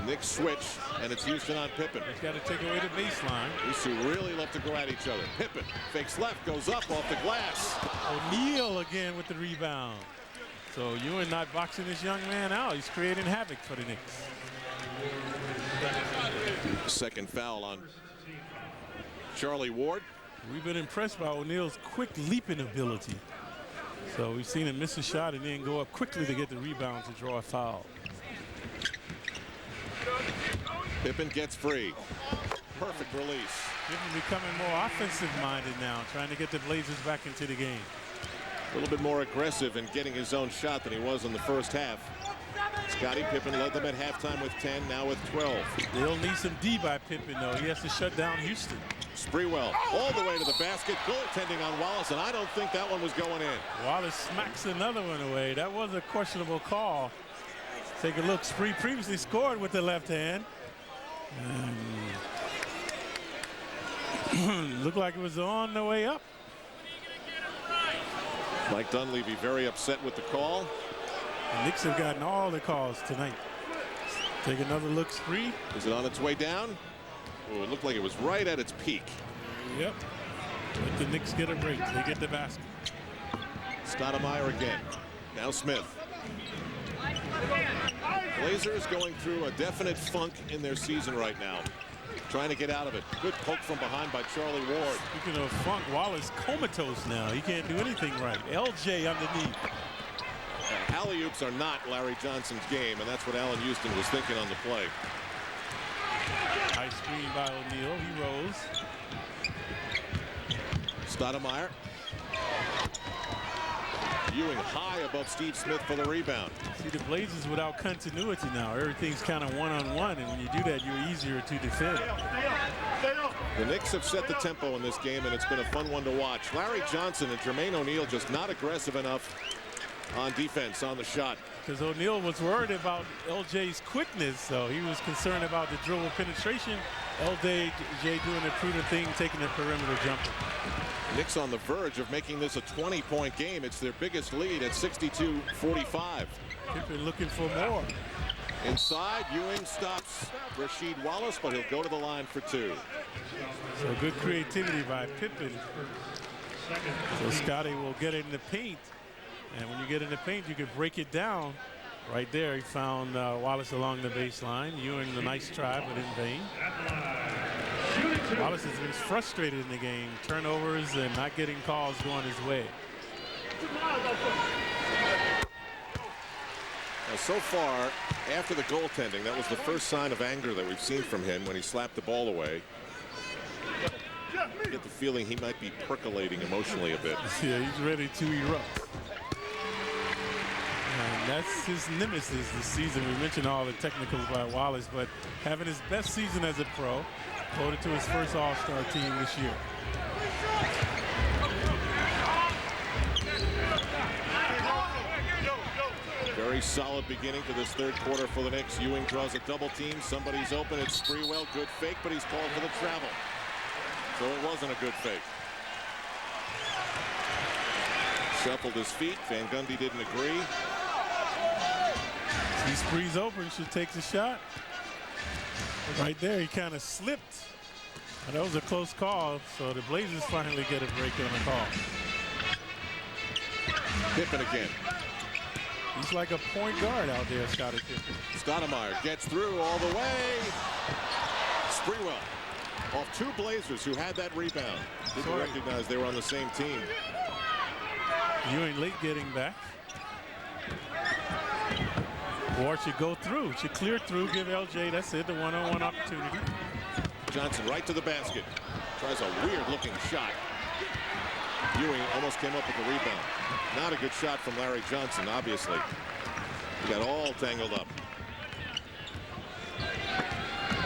Knicks switch, and it's Houston on Pippen.
He's got to take away the baseline.
These two really love to go at each other. Pippen fakes left, goes up off the glass.
O'Neal again with the rebound. So Ewing not boxing this young man out. He's creating havoc for the Knicks.
Second foul on Charlie Ward.
We've been impressed by O'Neal's quick leaping ability. So we've seen him miss a shot and then go up quickly to get the rebound to draw a foul.
Pippen gets free. Perfect release.
Pippen becoming more offensive minded now, trying to get the Blazers back into the game.
A little bit more aggressive in getting his own shot than he was in the first half. Scottie Pippen led them at halftime with 10, now with 12.
They'll need some D by Pippen, though. He has to shut down Houston.
Sprewell all the way to the basket. Goaltending on Wallace, and I don't think that one was going in.
Wallace smacks another one away. That was a questionable call. Take a look. Spree previously scored with the left hand. Looked like it was on the way up.
Mike Dunleavy very upset with the call.
The Knicks have gotten all the calls tonight. Take another look, Spree.
Is it on its way down? Oh, it looked like it was right at its peak.
Yep. Let the Knicks get a break. They get the basket.
Stoudemire again. Now Smith. Blazers going through a definite funk in their season right now. Trying to get out of it. Good poke from behind by Charlie Ward.
Speaking of funk, Wallace comatose now. He can't do anything right. LJ underneath.
Alley-oops are not Larry Johnson's game, and that's what Allen Houston was thinking on the play.
High screen by O'Neal. He rose.
Stoudemire. Ewing high above Steve Smith for the rebound.
See, the Blazers without continuity now. Everything's kind of one-on-one, and when you do that, you're easier to defend.
The Knicks have set the tempo in this game, and it's been a fun one to watch. Larry Johnson and Jermaine O'Neal just not aggressive enough on defense on the shot.
Because O'Neal was worried about LJ's quickness, so he was concerned about the dribble penetration. LJ doing the prudent thing, taking the perimeter jumper.
Knicks on the verge of making this a 20-point game. It's their biggest lead at 62-45.
Pippen looking for more.
Inside, Ewing stops Rasheed Wallace, but he'll go to the line for two.
So good creativity by Pippen. So Scottie will get in the paint. And when you get in the paint, you can break it down. Right there, he found Wallace along the baseline. Ewing, the nice try, but in vain. Wallace has been frustrated in the game. Turnovers and not getting calls going his way.
Now, so far, after the goaltending, that was the first sign of anger that we've seen from him when he slapped the ball away. I get the feeling he might be percolating emotionally a bit.
Yeah, he's ready to erupt. And that's his nemesis this season. We mentioned all the technicals by Wallace, but having his best season as a pro, voted to his first All-Star team this year.
Very solid beginning to this third quarter for the Knicks. Ewing draws a double team. Somebody's open. It's Sprewell. Good fake, but he's called for the travel. So it wasn't a good fake. Shuffled his feet. Van Gundy didn't agree.
See Spree's open. She takes a shot. Right there, he kind of slipped. And that was a close call. So the Blazers finally get a break on the call.
Pippen again.
He's like a point guard out there, Scottie Pippen.
Stoudemire gets through all the way. Sprewell off two Blazers who had that rebound. Didn't recognize they were on the same team.
Ewing late getting back. Ward should go through, should clear through, give LJ, that's it, the one-on-one opportunity.
Johnson right to the basket. Tries a weird-looking shot. Ewing almost came up with the rebound. Not a good shot from Larry Johnson, obviously. He got all tangled up.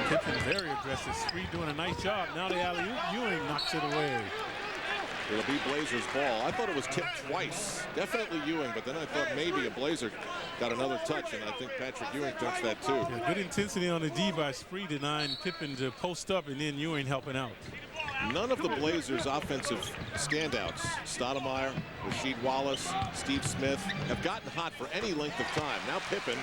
Pippen very aggressive. Spree doing a nice job. Now the alley-oop. Ewing knocks it away.
It'll be Blazers ball. I thought it was tipped twice. Definitely Ewing, but then I thought maybe a Blazer got another touch, and I think Patrick Ewing touched that too.
Yeah, good intensity on the D by Spree, denying Pippen to post up, and then Ewing helping out.
None of the Blazers' offensive standouts, Stoudemire, Rasheed Wallace, Steve Smith, have gotten hot for any length of time. Now Pippen,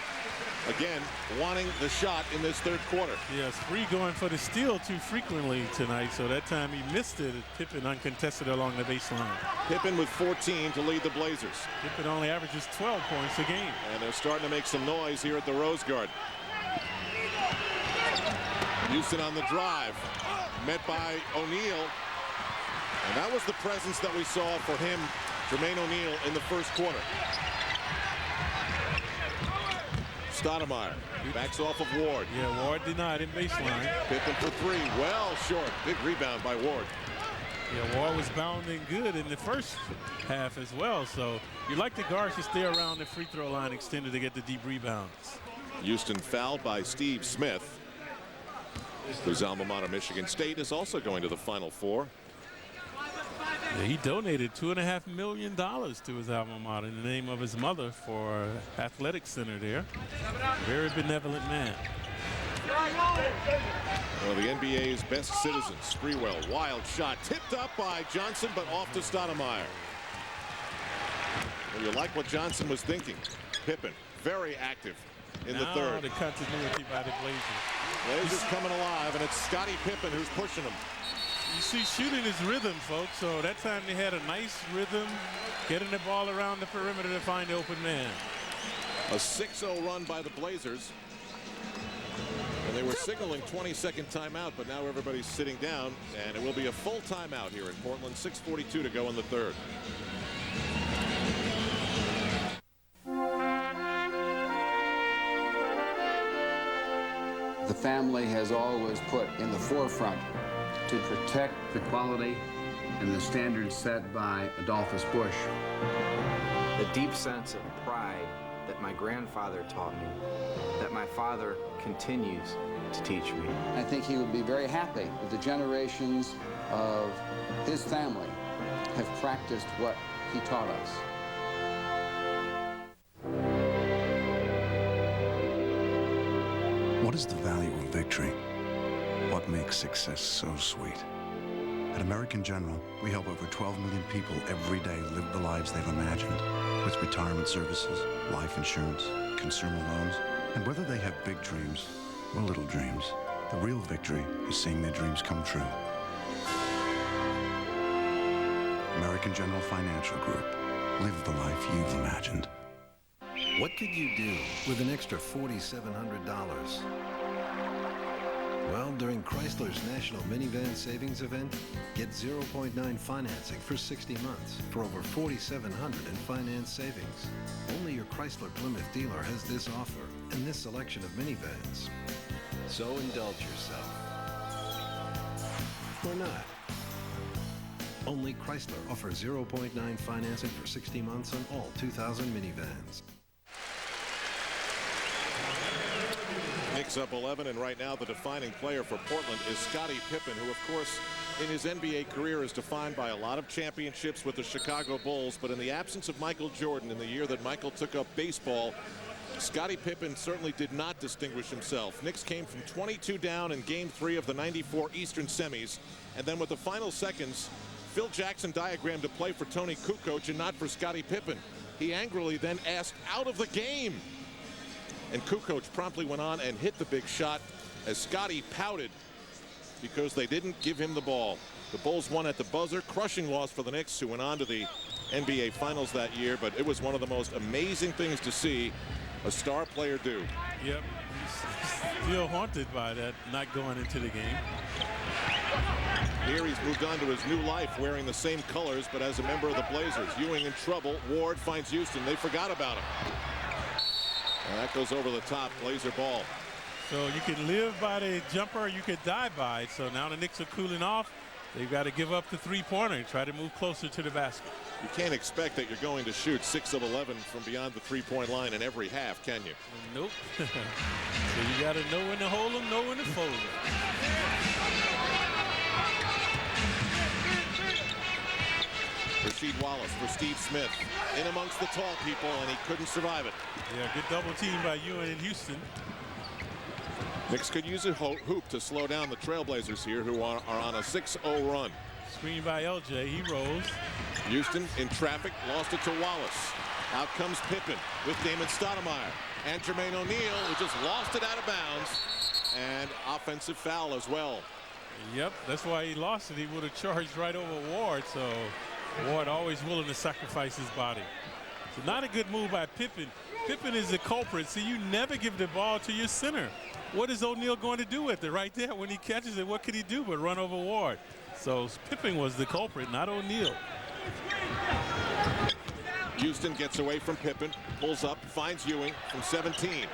again, wanting the shot in this third quarter.
Yeah, Spree going for the steal too frequently tonight, so that time he missed it. Pippen uncontested along the baseline.
Pippen with 14 to lead the Blazers.
Pippen only averages 12 points a game.
And they're starting to make some noise here at the Rose Garden. Houston on the drive. Met by O'Neal. And that was the presence that we saw for him, Jermaine O'Neal, in the first quarter. Stoudemire backs off of Ward.
Yeah, Ward denied him baseline.
Pippen for three, well short. Big rebound by Ward.
Yeah, Ward was bounding good in the first half as well. So you like the guards to stay around the free throw line extended to get the deep rebounds.
Houston fouled by Steve Smith, whose alma mater, Michigan State, is also going to the Final Four.
Yeah, he donated $2.5 million to his alma mater in the name of his mother for athletic center there. Very benevolent man.
One of the NBA's best citizens, Sprewell. Wild shot, tipped up by Johnson, but off to Stoudemire. Well, you like what Johnson was thinking. Pippen, very active in the third.
The continuity by the Blazers.
Blazers coming alive, and it's Scottie Pippen who's pushing them.
You see, shooting is rhythm, folks. So that time they had a nice rhythm, getting the ball around the perimeter to find the open man.
A 6-0 run by the Blazers. And they were signaling 20-second timeout, but now everybody's sitting down, and it will be a full timeout here in Portland. 6:42 to go in the third.
The family has always put in the forefront to protect the quality and the standards set by Adolphus Bush.
The deep sense of pride that my grandfather taught me, that my father continues to teach me.
I think he would be very happy that the generations of his family have practiced what he taught us.
What is the value of victory? What makes success so sweet? At American General, we help over 12 million people every day live the lives they've imagined. With retirement services, life insurance, consumer loans, and whether they have big dreams or little dreams, the real victory is seeing their dreams come true. American General Financial Group. Live the life you've imagined.
What could you do with an extra $4,700? Well, during Chrysler's National Minivan Savings Event, get 0.9 financing for 60 months for over $4,700 in finance savings. Only your Chrysler Plymouth dealer has this offer and this selection of minivans. So indulge yourself. Or not. Only Chrysler offers 0.9 financing for 60 months on all 2000 minivans.
Knicks up 11, and right now the defining player for Portland is Scottie Pippen, who of course in his NBA career is defined by a lot of championships with the Chicago Bulls, but in the absence of Michael Jordan in the year that Michael took up baseball, Scottie Pippen certainly did not distinguish himself. Knicks came from 22 down in Game 3 of the '94 Eastern Semis, and then with the final seconds, Phil Jackson diagrammed a play for Tony Kukoc and not for Scottie Pippen. He angrily then asked out of the game. And Kukoc promptly went on and hit the big shot as Scottie pouted because they didn't give him the ball. The Bulls won at the buzzer, crushing loss for the Knicks, who went on to the NBA Finals that year, but it was one of the most amazing things to see a star player do.
Yep, still haunted by that, not going into the game.
Here he's moved on to his new life wearing the same colors, but as a member of the Blazers. Ewing in trouble. Ward finds Houston. They forgot about him. And that goes over the top. Blazer ball.
So you can live by the jumper, or you could die by it. So now the Knicks are cooling off. They've got to give up the three-pointer, try to move closer to the basket.
You can't expect that you're going to shoot 6 of 11 from beyond the three-point line in every half, can you?
Nope. So you got to know when to hold them, know when to fold them.
Rasheed Wallace for Steve Smith in amongst the tall people, and he couldn't survive it.
Yeah, good double team by Ewing in Houston.
Knicks could use a hoop to slow down the Trailblazers here, who are on a 6-0 run.
Screen by LJ. He rolls.
Houston in traffic, lost it to Wallace. Out comes Pippen with Damon Stoudemire. And Jermaine O'Neal, who just lost it out of bounds. And offensive foul as well.
Yep, that's why he lost it. He would have charged right over Ward. So Ward always willing to sacrifice his body. So not a good move by Pippen. Pippen is the culprit. See, you never give the ball to your center. What is O'Neal going to do with it right there when he catches it? What could he do but run over Ward? So Pippen was the culprit, not O'Neal.
Houston gets away from Pippen, pulls up, finds Ewing from 17.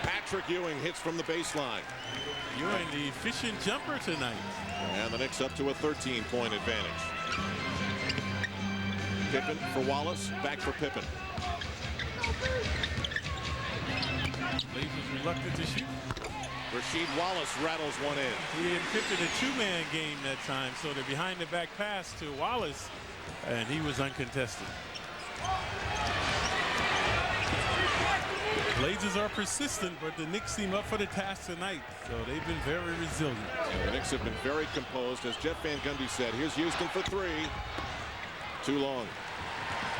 Patrick Ewing hits from the baseline.
Ewing, the efficient jumper tonight.
And the Knicks up to a 13-point advantage. Pippen for Wallace, back for Pippen.
Blazers reluctant to shoot.
Rasheed Wallace rattles one in.
He and Pippen a two-man game that time, so the behind-the-back pass to Wallace, and he was uncontested. Blazers are persistent, but the Knicks seem up for the task tonight, so they've been very resilient.
The Knicks have been very composed. As Jeff Van Gundy said, here's Houston for 3. Too long.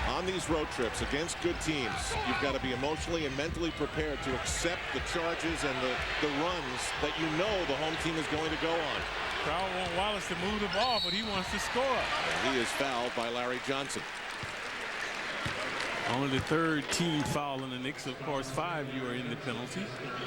On these road trips against good teams, you've got to be emotionally and mentally prepared to accept the charges and the runs that you know the home team is going to go on.
Crowd want Wallace to move the ball, but he wants to score.
And he is fouled by Larry Johnson.
Only the third team foul in the Knicks. Of course, 5 you are in the penalty.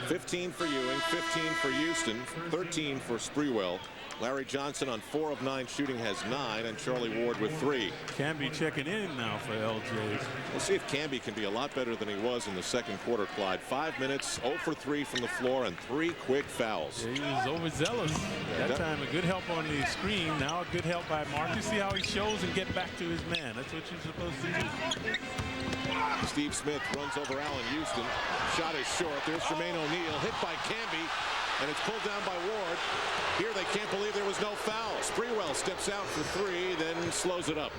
15 for Ewing, 15 for Houston, 13 for Sprewell. Larry Johnson on 4 of 9 shooting has 9, and Charlie Ward with 3.
Camby checking in now for LJ.
We'll see if Camby can be a lot better than he was in the second quarter, Clyde. 5 minutes, 0 for 3 from the floor, and 3 quick fouls.
Yeah, he was overzealous. That time a good help on the screen. Now a good help by Marcus. See how he shows and get back to his man. That's what you're supposed to do.
Steve Smith runs over Allen Houston. Shot is short. There's Jermaine O'Neal hit by Camby, and it's pulled down by Ward. Here they can't believe there was no foul. Sprewell steps out for 3, then slows it up.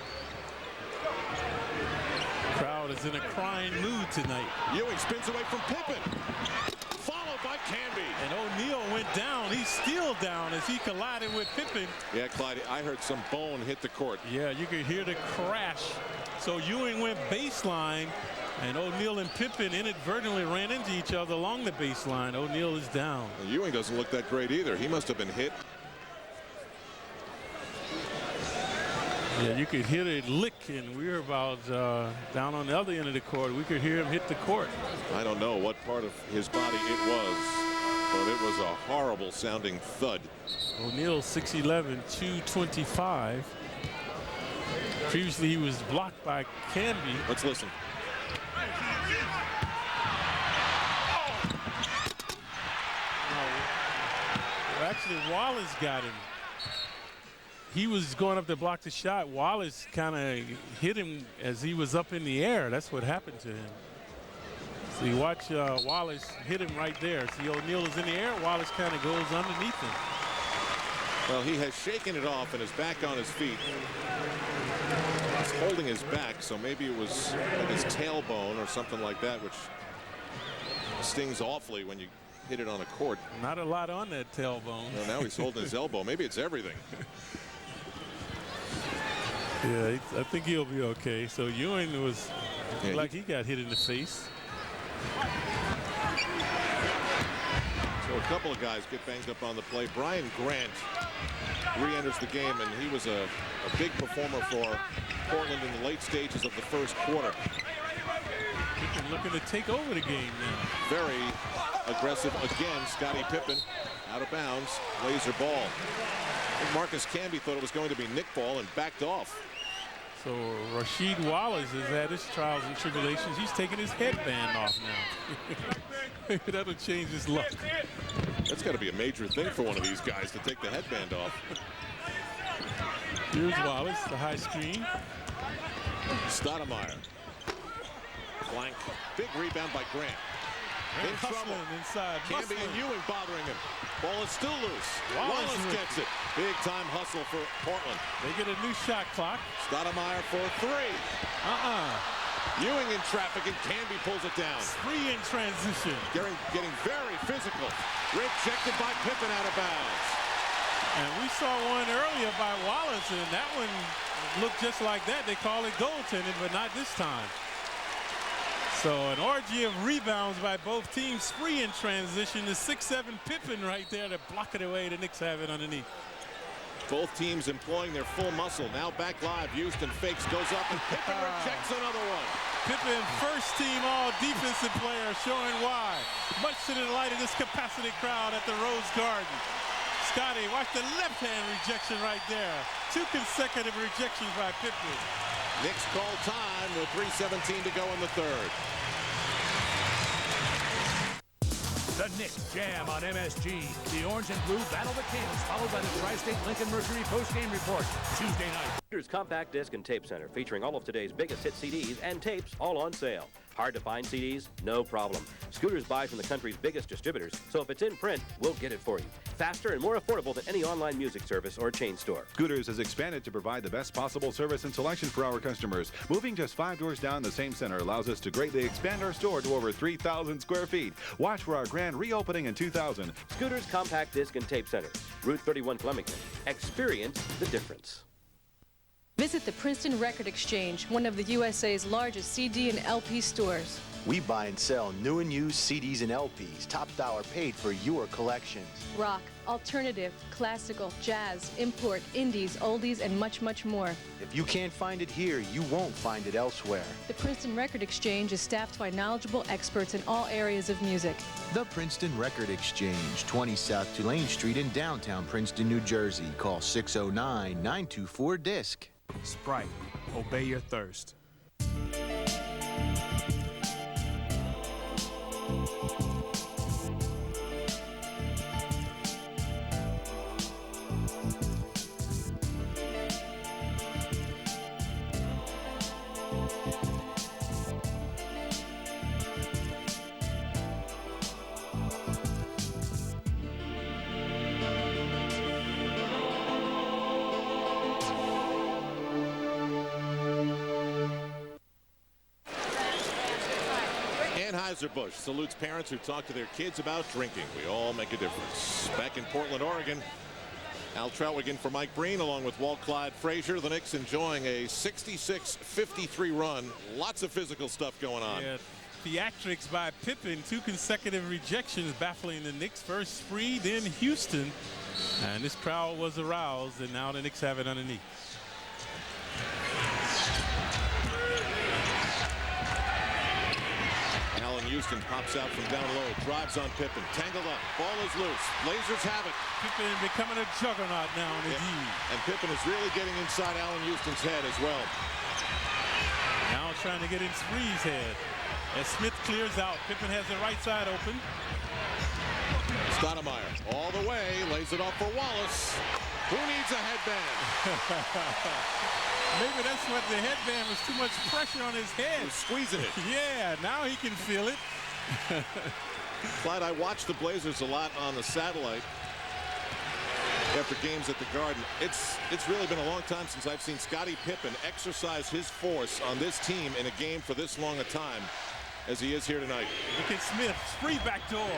Crowd is in a crying mood tonight.
Ewing spins away from Pippen, followed by Camby.
And O'Neal went down. He's still down as he collided with Pippen.
Yeah, Clyde, I heard some bone hit the court.
Yeah, you could hear the crash. So Ewing went baseline, and O'Neal and Pippen inadvertently ran into each other along the baseline. O'Neal is down.
Well, Ewing doesn't look that great either. He must have been hit.
Yeah, you could hear it lick, and we were about down on the other end of the court. We could hear him hit the court.
I don't know what part of his body it was. but it was a horrible sounding thud.
O'Neal 6'11", 225. Previously he was blocked by Canby.
Let's listen.
Actually, Wallace got him. He was going up to block the shot. Wallace kind of hit him as he was up in the air. That's what happened to him. So you watch Wallace hit him right there. See, O'Neal is in the air. Wallace kind of goes underneath him.
Well, he has shaken it off and is back on his feet. He's holding his back, so maybe it was like his tailbone or something like that, which stings awfully when you hit it on a court.
Not a lot on that tailbone.
Well, now he's holding his elbow. Maybe it's everything.
Yeah, I think he'll be okay. So Ewing was like he got hit in the face.
So a couple of guys get banged up on the play. Brian Grant re-enters the game, and he was a big performer for Portland in the late stages of the first quarter.
Looking to take over the game now.
Very aggressive again. Scottie Pippen out of bounds. Laser ball. And Marcus Camby thought it was going to be Nick ball and backed off.
So Rasheed Wallace has had his trials and tribulations. He's taking his headband off now. That'll change his luck.
That's got to be a major thing for one of these guys to take the headband off.
Here's Wallace, the high screen.
Stoudemire. Blank. Big rebound by Grant. In trouble
inside.
Camby and Ewing bothering him. Ball is still loose. Wallace gets it. Big time hustle for Portland.
They get a new shot clock.
Stoudemire for three. Ewing in traffic and Camby pulls it down.
Free in transition.
Getting very physical. Rejected by Pippen out of bounds.
And we saw one earlier by Wallace, and that one looked just like that. They call it goaltending, but not this time. So an orgy of rebounds by both teams. Free in transition. The 6'7" Pippen right there to block it away. The Knicks have it underneath.
Both teams employing their full muscle. Now back live. Houston fakes, goes up, and Pippen rejects another one.
Pippen, first team all defensive player, showing why. Much to the delight of this capacity crowd at the Rose Garden. Scottie, watch the left-hand rejection right there. 2 consecutive rejections by Pippen.
Knicks call time with 3:17 to go in the third.
The Knicks jam on MSG. The Orange and Blue battle the Kings, followed by the Tri-State Lincoln Mercury post-game report Tuesday night.
Scooters Compact Disc and Tape Center, featuring all of today's biggest hit CDs and tapes, all on sale. Hard to find CDs? No problem. Scooters buy from the country's biggest distributors, so if it's in print, we'll get it for you. Faster and more affordable than any online music service or chain store.
Scooters has expanded to provide the best possible service and selection for our customers. Moving just 5 doors down the same center allows us to greatly expand our store to over 3,000 square feet. Watch for our grand reopening in 2000.
Scooters Compact Disc and Tape Center, Route 31 Flemington. Experience the difference.
Visit the Princeton Record Exchange, one of the USA's largest CD and LP stores.
We buy and sell new and used CDs and LPs, top dollar paid for your collections.
Rock, alternative, classical, jazz, import, indies, oldies, and much, much more.
If you can't find it here, you won't find it elsewhere.
The Princeton Record Exchange is staffed by knowledgeable experts in all areas of music.
The Princeton Record Exchange, 20 South Tulane Street in downtown Princeton, New Jersey. Call 609-924-DISC.
Sprite, obey your thirst.
Anheuser-Busch salutes parents who talk to their kids about drinking. We all make a difference. Back in Portland, Oregon, Al Trautwig for Mike Breen along with Walt Clyde Frazier. The Knicks enjoying a 66-53 run. Lots of physical stuff going on.
Yeah, theatrics by Pippen. 2 consecutive rejections baffling the Knicks. First Spree, then Houston. And this crowd was aroused, and now the Knicks have it underneath.
Houston pops out from down low, drives on Pippen, tangled up, ball is loose. Blazers have it.
Pippen becoming a juggernaut now in the D.
And Pippen is really getting inside Allen Houston's head as well.
Now trying to get in Spree's head. As Smith clears out, Pippen has the right side open.
Stoudemire all the way, lays it off for Wallace. Who needs a headband?
Maybe that's what the headband was, too much pressure on his head.
He was squeezing it.
Yeah, now he can feel it.
Clyde, I watched the Blazers a lot on the satellite after games at the Garden. It's really been a long time since I've seen Scottie Pippen exercise his force on this team in a game for this long a time as he is here tonight.
Look at Smith, Spree backdoor.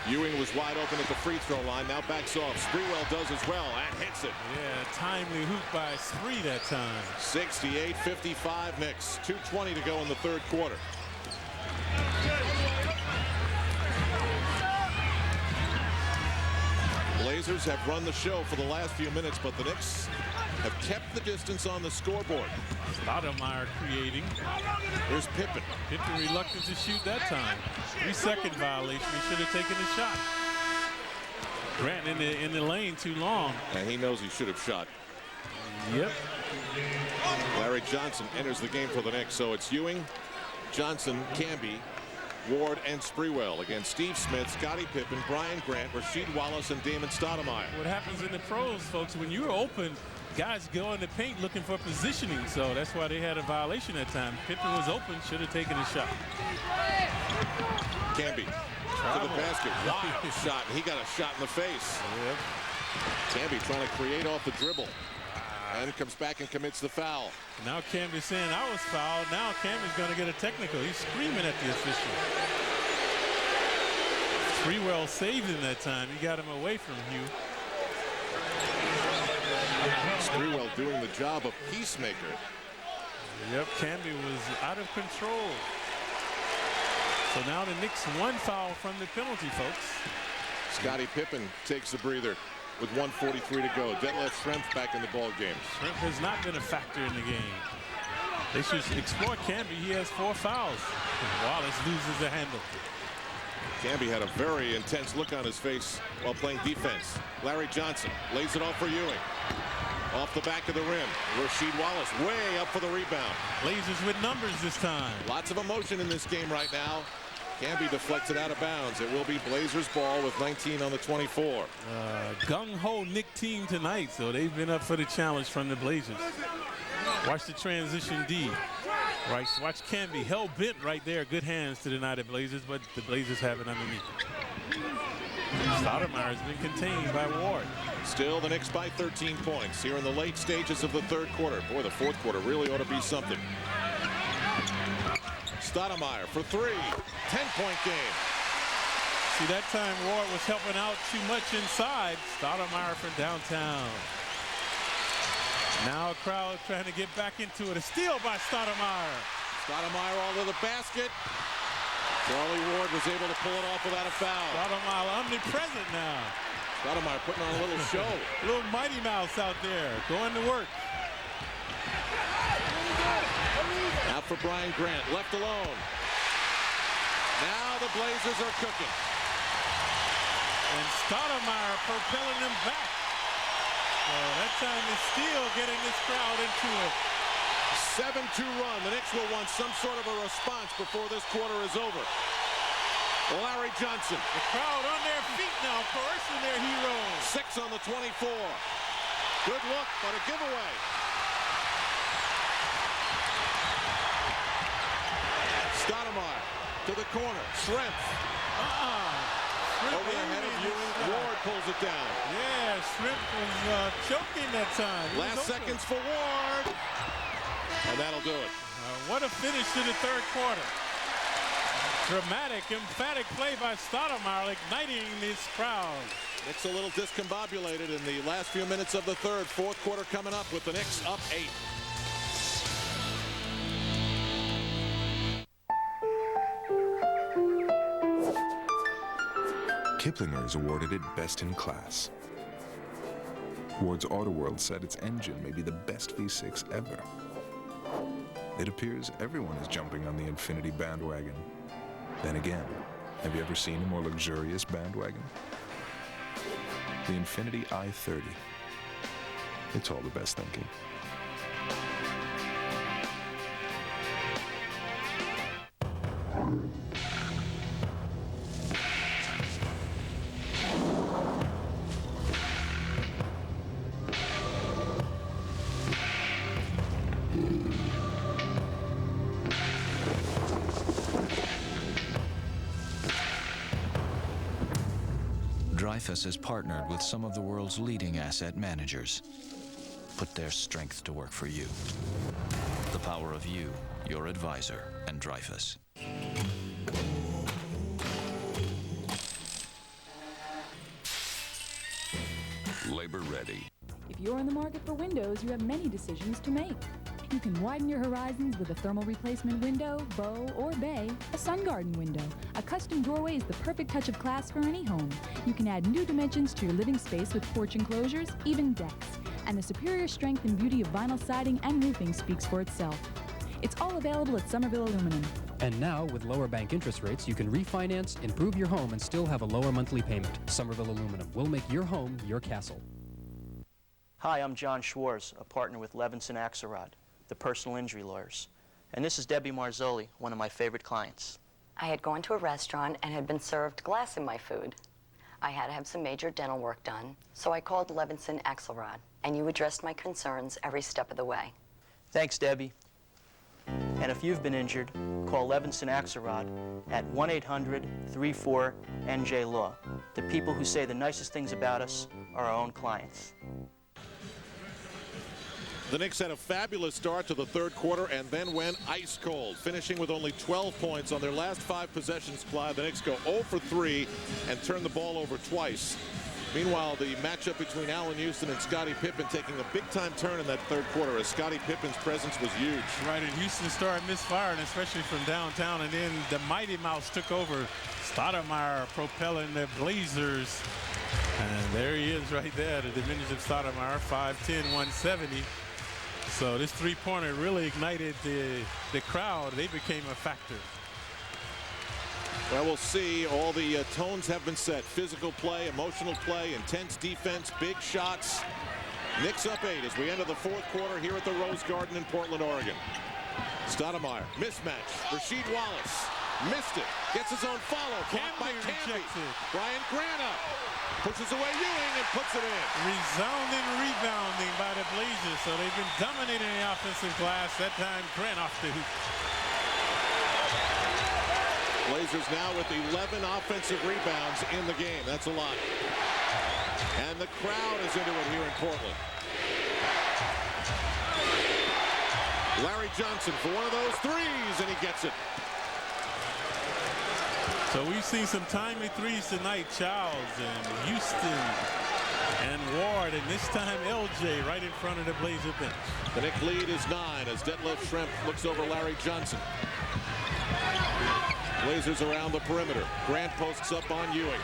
Ewing was wide open at the free throw line, now backs off. Sprewell does as well and hits it.
Yeah, timely hoop by Spree that time.
68-55 Knicks. 2:20 to go in the third quarter. Blazers have run the show for the last few minutes, but the Knicks have kept the distance on the scoreboard.
Stoudemire creating.
Here's Pippen.
Pippen reluctant to shoot that time. 3-second violation. He should have taken the shot. Grant in the lane too long.
And he knows he should have shot.
Yep.
Larry Johnson enters the game for the Knicks. So it's Ewing, Johnson, Camby, Ward, and Sprewell against Steve Smith, Scottie Pippen, Brian Grant, Rasheed Wallace, and Damon Stoudemire.
What happens in the pros, folks, when you're open, guys go in the paint looking for positioning, so that's why they had a violation that time. Pippen was open, should have taken a shot.
Camby to the basket, wild shot, and he got a shot in the face.
Yep.
Camby trying to create off the dribble, and comes back and commits the foul.
Now Camby saying I was fouled. Now Camby's going to get a technical. He's screaming at the official. Sprewell saved him that time. He got him away from Hugh.
Sprewell doing the job of peacemaker.
Yep, Camby was out of control. So now the Knicks one foul from the penalty, folks.
Scottie Pippen takes a breather with 1:43 to go. Detlef Schrempf back in the ball game.
Schrempf has not been a factor in the game. They should explore Camby. He has 4 fouls. Wallace loses the handle.
Camby had a very intense look on his face while playing defense. Larry Johnson lays it off for Ewing. Off the back of the rim. Rasheed Wallace way up for the rebound.
Blazers with numbers this time.
Lots of emotion in this game right now. Camby deflects it out of bounds. It will be Blazers ball with 19 on the 24.
Gung-ho Knick team tonight, so they've been up for the challenge from the Blazers. Watch the transition D. Right, watch Camby, hell-bent right there. Good hands to deny the Blazers, but the Blazers have it underneath. Stoudemire has been contained by Ward.
Still the Knicks by 13 points here in the late stages of the third quarter. Boy, the fourth quarter really ought to be something. Stoudemire for 3. 10-point game.
See, that time Ward was helping out too much inside. Stoudemire from downtown. Now a crowd trying to get back into it. A steal by Stoudemire.
Stoudemire all to the basket. Charlie Ward was able to pull it off without a foul.
Stoudemire omnipresent now.
Stoudemire putting on a little show.
A little Mighty Mouse out there, going to work.
Out for Brian Grant, left alone. Now the Blazers are cooking.
And Stoudemire propelling them back. That time is still getting this crowd into it.
7-2 run. The Knicks will want some sort of a response before this quarter is over. Larry Johnson.
The crowd on their feet now, caressing their heroes.
6 on the 24. Good look, but a giveaway. Stoudemire to the corner. Schrempf. Over the head of Ewing. Ward pulls it down.
Yeah, Schrempf was choking that time.
Last seconds for Ward. And that'll do it.
What a finish to the third quarter. Dramatic, emphatic play by Stoudemire, igniting this crowd.
Knicks a little discombobulated in the last few minutes of the third. Fourth quarter coming up with the Knicks up 8.
Kiplinger is awarded it Best in Class. Ward's Auto World said its engine may be the best V6 ever. It appears everyone is jumping on the Infinity bandwagon. Then again, have you ever seen a more luxurious bandwagon? The Infinity i30. It's all the best thinking.
Dreyfus has partnered with some of the world's leading asset managers. Put their strength to work for you. The power of you, your advisor, and Dreyfus.
Labor ready.
If you're in the market for windows, you have many decisions to make. You can widen your horizons with a thermal replacement window, bow, or bay, a sun garden window. A custom doorway is the perfect touch of class for any home. You can add new dimensions to your living space with porch enclosures, even decks. And the superior strength and beauty of vinyl siding and roofing speaks for itself. It's all available at Somerville Aluminum.
And now, with lower bank interest rates, you can refinance, improve your home, and still have a lower monthly payment. Somerville Aluminum. We'll make your home your castle.
Hi, I'm John Schwartz, a partner with Levinson Axelrod, the personal injury lawyers. And this is Debbie Marzoli, one of my favorite clients.
I had gone to a restaurant and had been served glass in my food. I had to have some major dental work done, so I called Levinson Axelrod, and you addressed my concerns every step of the way.
Thanks, Debbie. And if you've been injured, call Levinson Axelrod at 1-800-34-NJ-LAW. The people who say the nicest things about us are our own clients.
The Knicks had a fabulous start to the third quarter and then went ice cold, finishing with only 12 points on their last 5 possessions. Clyde, the Knicks go 0 for 3 and turn the ball over twice. Meanwhile, the matchup between Allen Houston and Scottie Pippen taking a big-time turn in that third quarter as Scottie Pippen's presence was huge.
Right, and Houston started misfiring, especially from downtown, and then the Mighty Mouse took over. Stoudemire propelling the Blazers. And there he is right there, the diminutive Stoudemire, 5'10", 170. So this three-pointer really ignited the crowd. They became a factor.
Well, we'll see. All the tones have been set. Physical play, emotional play, intense defense, big shots. Knicks up 8 as we enter the fourth quarter here at the Rose Garden in Portland, Oregon. Stoudemire, mismatch. Rasheed Wallace missed it. Gets his own follow. Blocked by Camby. Brian Grant pushes away Ewing and puts it in.
Resounding rebounding by the Blazers. So they've been dominating the offensive glass. That time Grant off the hoop.
Blazers now with 11 offensive rebounds in the game. That's a lot. And the crowd is into it here in Portland. Larry Johnson for one of those threes, and he gets it.
So we've seen some timely threes tonight. Childs and Houston and Ward, and this time LJ right in front of the Blazer bench.
The Knicks lead is 9 as Detlef Schrempf looks over Larry Johnson. Blazers around the perimeter. Grant posts up on Ewing.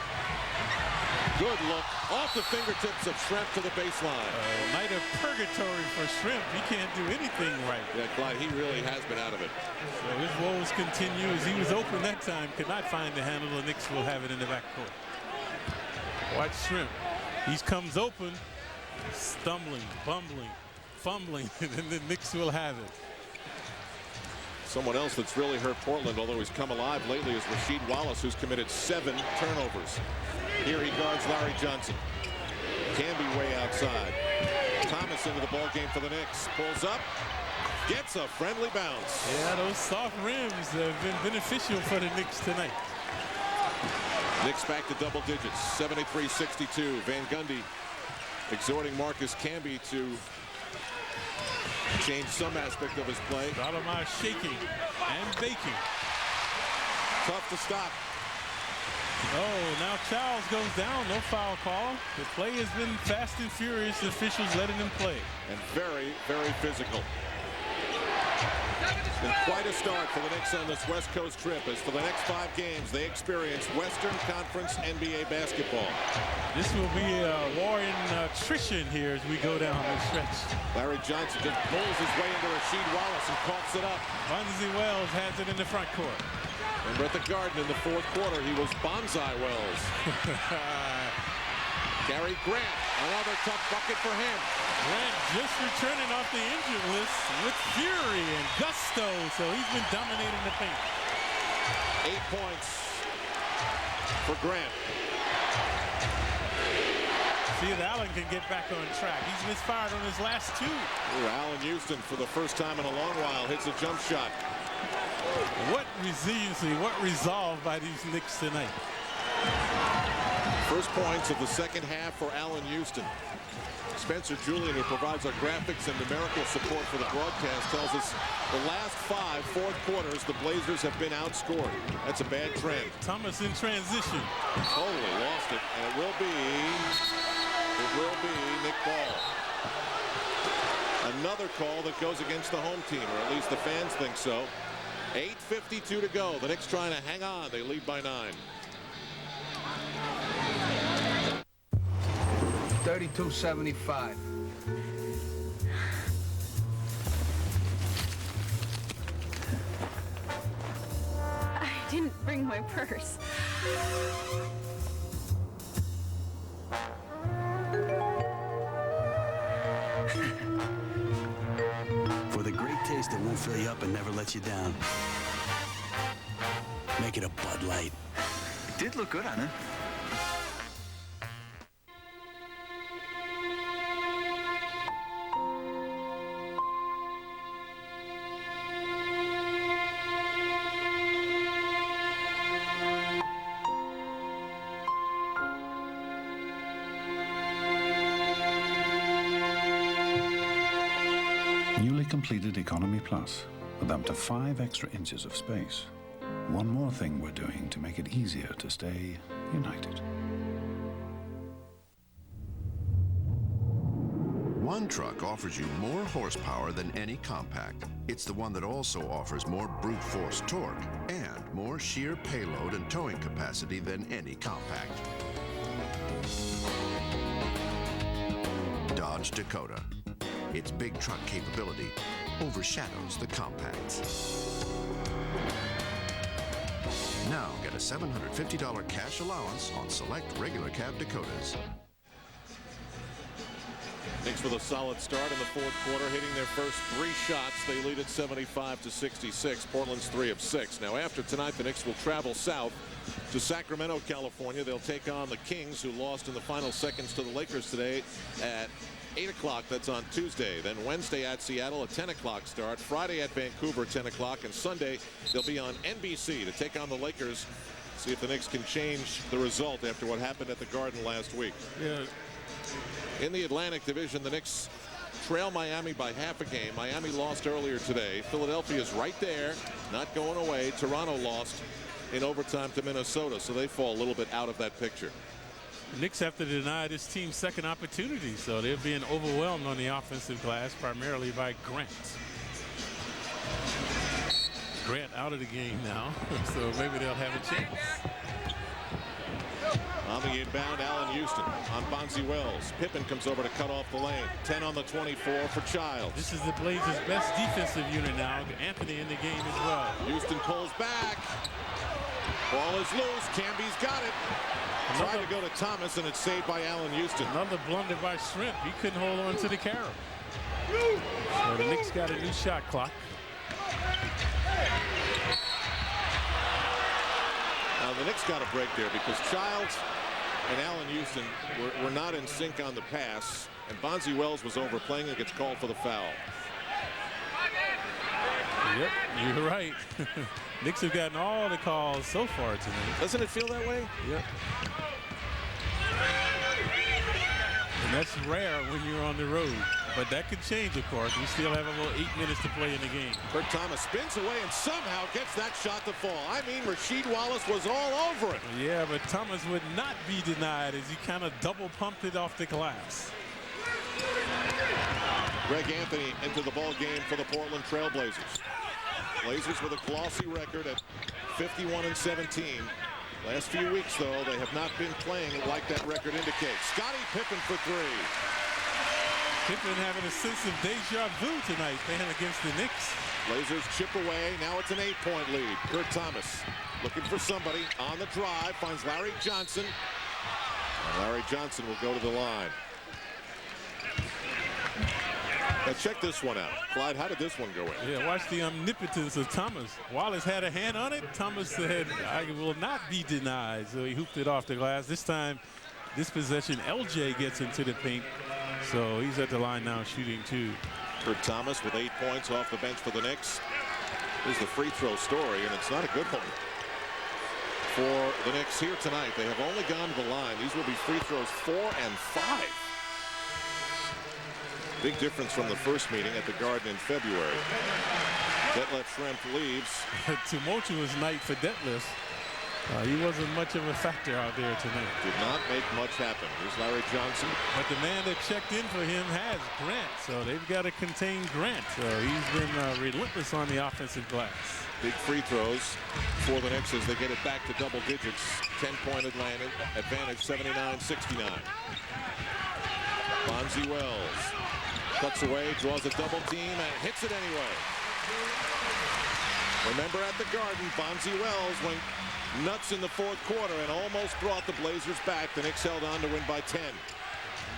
Good look off the fingertips of Schrempf to the baseline.
Night of purgatory for Schrempf. He can't do anything right.
Yeah, Clyde, he really has been out of it.
So his woes continue as he was open that time. Could not find the handle. The Knicks will have it in the backcourt. Watch Schrempf. He comes open, stumbling, bumbling, fumbling, and then the Knicks will have it.
Someone else that's really hurt Portland, although he's come alive lately, is Rasheed Wallace, who's committed 7 turnovers. Here he guards Larry Johnson. Camby way outside. Thomas into the ball game for the Knicks. Pulls up, gets a friendly bounce.
Yeah, those soft rims have been beneficial for the Knicks tonight.
Knicks back to double digits, 73-62. Van Gundy exhorting Marcus Camby to change some aspect of his play.
Stoudemire shaking and baking.
Tough to stop.
Oh, now Childs goes down. No foul call. The play has been fast and furious. The officials letting him play.
And very, very physical. And quite a start for the Knicks on this West Coast trip, as for the next 5 games they experience Western Conference NBA basketball.
This will be a war in attrition here as we go down the stretch.
Larry Johnson just pulls his way into Rasheed Wallace and coughs it up.
Bonzi Wells has it in the front court.
Remember at the Garden in the 4th quarter, he was Bonsai Wells. Gary Grant, another tough bucket for him.
Grant just returning off the injured list with fury and gusto, so he's been dominating the paint.
8 points for Grant.
See if Allen can get back on track. He's misfired on his last 2.
Ooh, Allen Houston, for the first time in a long while, hits a jump shot.
What resiliency, what resolve by these Knicks tonight.
First points of the second half for Allen Houston. Spencer Julian, who provides our graphics and numerical support for the broadcast, tells us the last 5 fourth quarters, the Blazers have been outscored. That's a bad trend.
Thomas in transition.
Totally lost it, and it will be Nick Ball. Another call that goes against the home team, or at least the fans think so. 8:52 to go. The Knicks trying to hang on. They lead by 9.
32-75.
I didn't bring my purse.
For the great taste that won't fill you up and never lets you down, make it a Bud Light.
It did look good on it.
Newly completed Economy Plus with up to 5 extra inches of space. One more thing we're doing to make it easier to stay united.
One truck offers you more horsepower than any compact. It's the one that also offers more brute force torque and more sheer payload and towing capacity than any compact. Dodge Dakota. Its big truck capability overshadows the compacts. Now get a $750 cash allowance on select regular cab Dakotas.
Knicks with a solid start in the 4th quarter, hitting their first 3 shots. They lead at 75-66. Portland's 3 of 6. Now after tonight, the Knicks will travel south to Sacramento, California. They'll take on the Kings, who lost in the final seconds to the Lakers today at 8 o'clock. That's on Tuesday. Then Wednesday at Seattle, a 10 o'clock start. Friday at Vancouver, 10 o'clock. And Sunday, they'll be on NBC to take on the Lakers. See if the Knicks can change the result after what happened at the Garden last week.
Yeah.
In the Atlantic Division, the Knicks trail Miami by half a game. Miami lost earlier today. Philadelphia's right there, not going away. Toronto lost in overtime to Minnesota, so they fall a little bit out of that picture.
The Knicks have to deny this team's second opportunity, so they're being overwhelmed on the offensive glass, primarily by Grant. Grant out of the game now, so maybe they'll have a chance.
On the inbound, Allen Houston on Bonzi Wells. Pippen comes over to cut off the lane. 10 on the 24 for Childs.
This is the Blazers' best defensive unit now. Anthony in the game as well.
Houston pulls back. Ball is loose. Camby's got it. Tried to go to Thomas, and it's saved by Allen Houston.
Another blunder by Shrimp. He couldn't hold on to the carry. So the Knicks got a new shot clock.
Now the Knicks got a break there because Childs and Allen Houston were not in sync on the pass, and Bonzi Wells was overplaying and gets called for the foul.
Yep, you're right. Knicks have gotten all the calls so far tonight.
Doesn't it feel that way?
Yep. And that's rare when you're on the road. But that could change, of course. We still have about 8 minutes to play in the game.
Kurt Thomas spins away and somehow gets that shot to fall. I mean, Rasheed Wallace was all over it.
Yeah, but Thomas would not be denied as he kind of double pumped it off the glass.
Greg Anthony into the ball game for the Portland Trail Blazers. Blazers with a glossy record at 51-17. Last few weeks, though, they have not been playing like that record indicates. Scottie Pippen for three.
Pippen having a sense of deja vu tonight, playing against the Knicks.
Blazers chip away. Now it's an 8-point lead. Kurt Thomas looking for somebody on the drive. Finds Larry Johnson. And Larry Johnson will go to the line. Now check this one out. Clyde, how did this one go in?
Yeah, watch the omnipotence of Thomas. Wallace had a hand on it. Thomas said, I will not be denied. So he hooped it off the glass. This time, this possession, LJ gets into the paint. So he's at the line now shooting two.
Kurt Thomas with 8 points off the bench for the Knicks. This is the free throw story, and it's not a good one for the Knicks here tonight. They have only gone to the line. These will be free throws 4 and 5. Big difference from the first meeting at the Garden in February. Detlef Schrempf leaves.
A tumultuous night for Detlef. He wasn't much of a factor out there tonight.
Did not make much happen. Here's Larry Johnson.
But the man that checked in for him has Grant, so they've got to contain Grant. So he's been relentless on the offensive glass.
Big free throws for the Knicks as they get it back to double digits. 10-point advantage, 79-69. Bonzi Wells cuts away, draws a double team, and hits it anyway. Remember at the Garden, Bonzi Wells went nuts in the fourth quarter and almost brought the Blazers back. The Knicks held on to win by 10.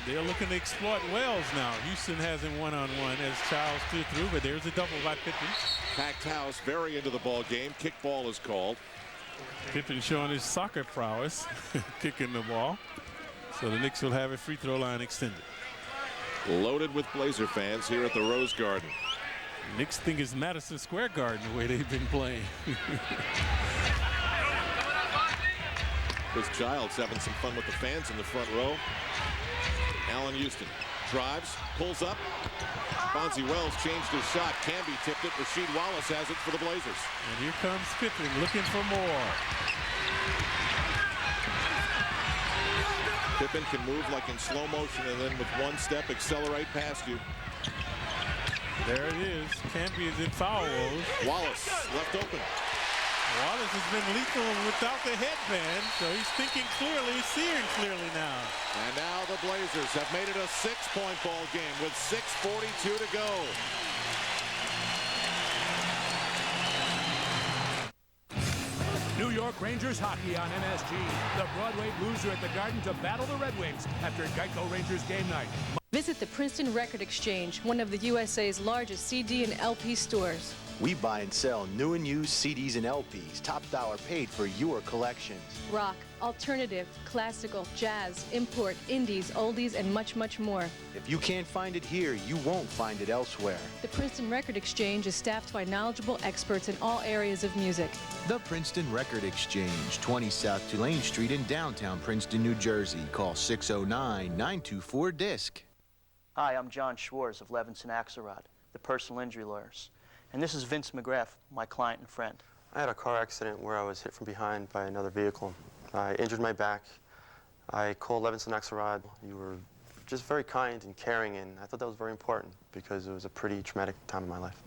They're looking to exploit Wells now. Houston has him one-on-one as Childs threw through, but there's a double by Pippen.
Packed house, very into the ball game. Kick ball is called.
Pippen showing his soccer prowess, kicking the ball. So the Knicks will have a free throw line extended.
Loaded with Blazer fans here at the Rose Garden.
Knicks think it's Madison Square Garden the way they've been playing.
Chris Childs having some fun with the fans in the front row. Allen Houston drives, pulls up. Bonzi Wells changed his shot. Camby tipped it. Rasheed Wallace has it for the Blazers.
And here comes Pippen looking for more.
Pippen can move like in slow motion and then with one step accelerate past you.
There it is. Camby is in foul woes.
Wallace left open.
Wallace has been lethal without the headband, so he's thinking clearly, seeing clearly now.
And now the Blazers have made it a 6-point ball game with 6:42 to go.
New York Rangers hockey on MSG. The Broadway Blues are at the Garden to battle the Red Wings after Geico Rangers game night.
Visit the Princeton Record Exchange, one of the USA's largest CD and LP stores.
We buy and sell new and used CDs and LPs, top dollar paid for your collections.
Rock, alternative, classical, jazz, import, indies, oldies, and much, much more.
If you can't find it here, you won't find it elsewhere.
The Princeton Record Exchange is staffed by knowledgeable experts in all areas of music.
The Princeton Record Exchange, 20 South Tulane Street in downtown Princeton, New Jersey. Call 609-924-DISC.
Hi, I'm John Schwartz of Levinson Axelrod, the personal injury lawyers. And this is Vince McGrath, my client and friend.
I had a car accident where I was hit from behind by another vehicle. I injured my back. I called Levinson Axelrod. You were just very kind and caring, and I thought that was very important because it was a pretty traumatic time in my life.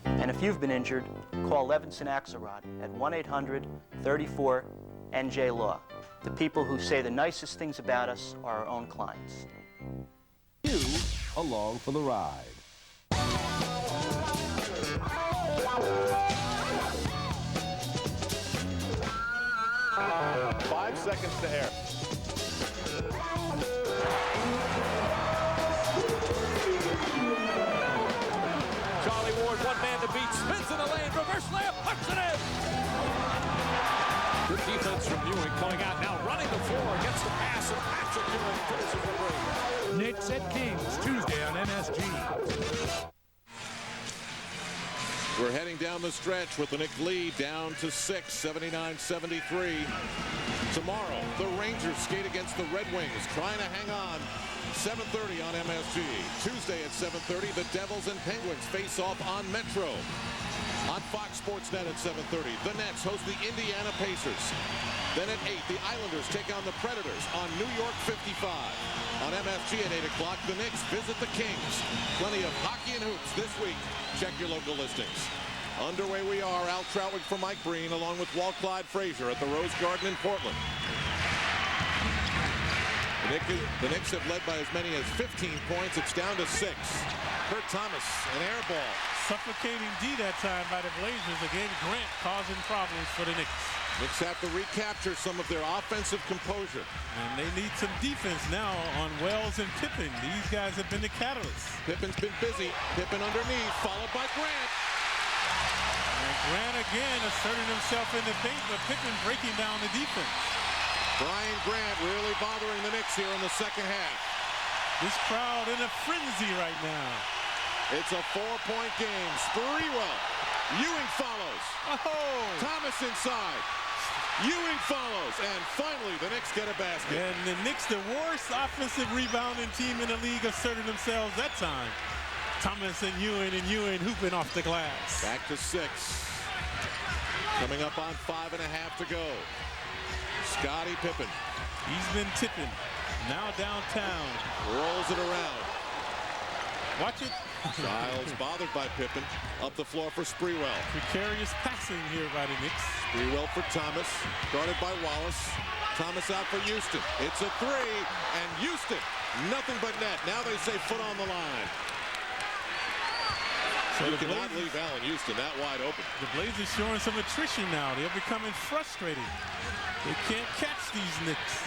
And if you've been injured, call Levinson Axelrod at 1-800-34-NJ-LAW. The people who say the nicest things about us are our own clients.
You along for the ride.
5 seconds to air.
Charlie Ward, one man to beat, spins in the lane, reverse layup, puts it in. Good defense from Ewing coming out now, running the floor, gets the pass, and Patrick Ewing finishes the break. Knicks at Kings, Tuesday on MSG.
We're heading down the stretch with the Knicks lead down to 6, 79-73. Tomorrow, the Rangers skate against the Red Wings, trying to hang on. 7:30 on MSG. Tuesday at 7:30, the Devils and Penguins face off on Metro. On Fox Sports Net at 7:30, the Nets host the Indiana Pacers. Then at 8, the Islanders take on the Predators on New York 55. On MSG at 8 o'clock, the Knicks visit the Kings. Plenty of hockey and hoops this week. Check your local listings. Underway we are. Al Troutwig for Mike Breen, along with Walt Clyde Frazier at the Rose Garden in Portland. The Knicks have led by as many as 15 points. It's down to 6. Kurt Thomas, an air ball.
Suffocating D that time by the Blazers. Again, Grant causing problems for the Knicks.
Knicks have to recapture some of their offensive composure.
And they need some defense now on Wells and Pippen. These guys have been the catalysts.
Pippen's been busy. Pippen underneath, followed by Grant.
And Grant again asserting himself in the paint, but Pippen breaking down the defense.
Brian Grant really bothering the Knicks here in the second half.
This crowd in a frenzy right now.
It's a 4-point game. Sprewell. Ewing follows.
Oh!
Thomas inside. Ewing follows. And finally, the Knicks get a basket.
And the Knicks, the worst offensive rebounding team in the league, asserted themselves that time. Thomas and Ewing hooping off the glass.
Back to 6. Coming up on 5.5 to go. Scottie Pippen.
He's been tipping. Now downtown.
Rolls it around.
Watch it.
Giles bothered by Pippen. Up the floor for Sprewell.
Precarious passing here by the Knicks.
Sprewell for Thomas. Guarded by Wallace. Thomas out for Houston. It's a 3. And Houston, nothing but net. Now they say foot on the line. So you cannot leave Allen Houston that wide open.
The Blazers showing some attrition now. They're becoming frustrated. They can't catch these Knicks.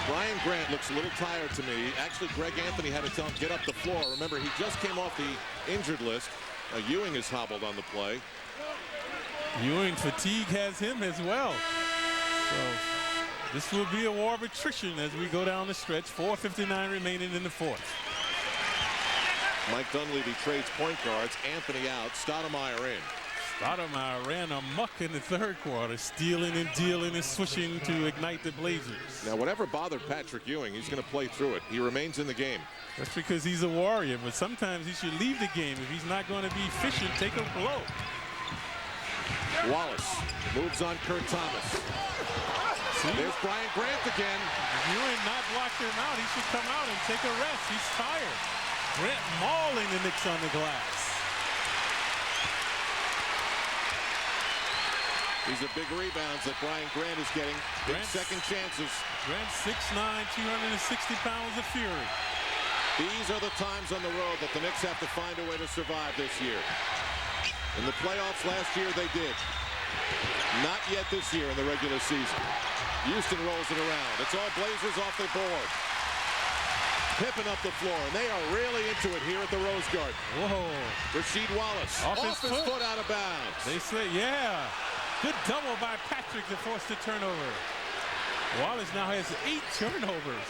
Brian Grant looks a little tired to me. Actually, Greg Anthony had to tell him get up the floor. Remember, he just came off the injured list. Ewing is hobbled on the play.
Ewing fatigue has him as well. So this will be a war of attrition as we go down the stretch. 4:59 remaining in the fourth.
Mike Dunleavy trades point guards. Anthony out. Stoudemire in.
Stoudemire ran amok in the third quarter, stealing and dealing and swishing to ignite the Blazers.
Now, whatever bothered Patrick Ewing, he's going to play through it. He remains in the game.
That's because he's a warrior, but sometimes he should leave the game. If he's not going to be efficient, take a blow.
Wallace moves on Kurt Thomas. See? There's Brian Grant again.
If Ewing not blocked him out, he should come out and take a rest. He's tired. Grant mauling the Knicks on the glass.
These are big rebounds that Brian Grant is getting. Big second chances.
Grant 6'9", 260 pounds of fury.
These are the times on the road that the Knicks have to find a way to survive this year. In the playoffs last year, they did. Not yet this year in the regular season. Houston rolls it around. It's all Blazers off the board. Pippen up the floor, and they are really into it here at the Rose Garden.
Whoa.
Rasheed Wallace off his foot out of bounds.
They say, yeah. Good double by Patrick to force the turnover. Wallace now has 8 turnovers.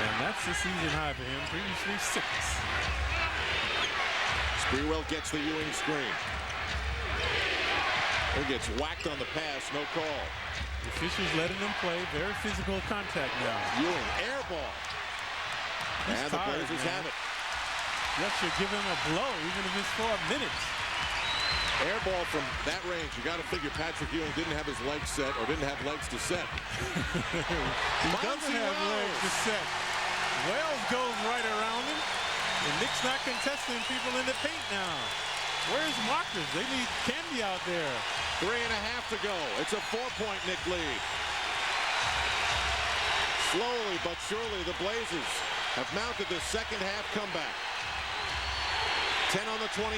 And that's the season high for him, previously 6.
Sprewell gets the Ewing screen. He gets whacked on the pass, no call.
The officials letting them play, very physical contact now.
Ewing, air ball. And the Blazers have it.
Ref should give him a blow, even if it's for a minute.
Air ball from that range. You got to figure Patrick Ewing didn't have his legs set or didn't have legs to set.
He doesn't have legs to set. Wells goes right around him. The Knicks not contesting people in the paint now. Where's Marcus? They need Candy out there.
3.5 to go. It's a 4-point Knick lead. Slowly but surely, the Blazers have mounted this second half comeback. 10 on the 24.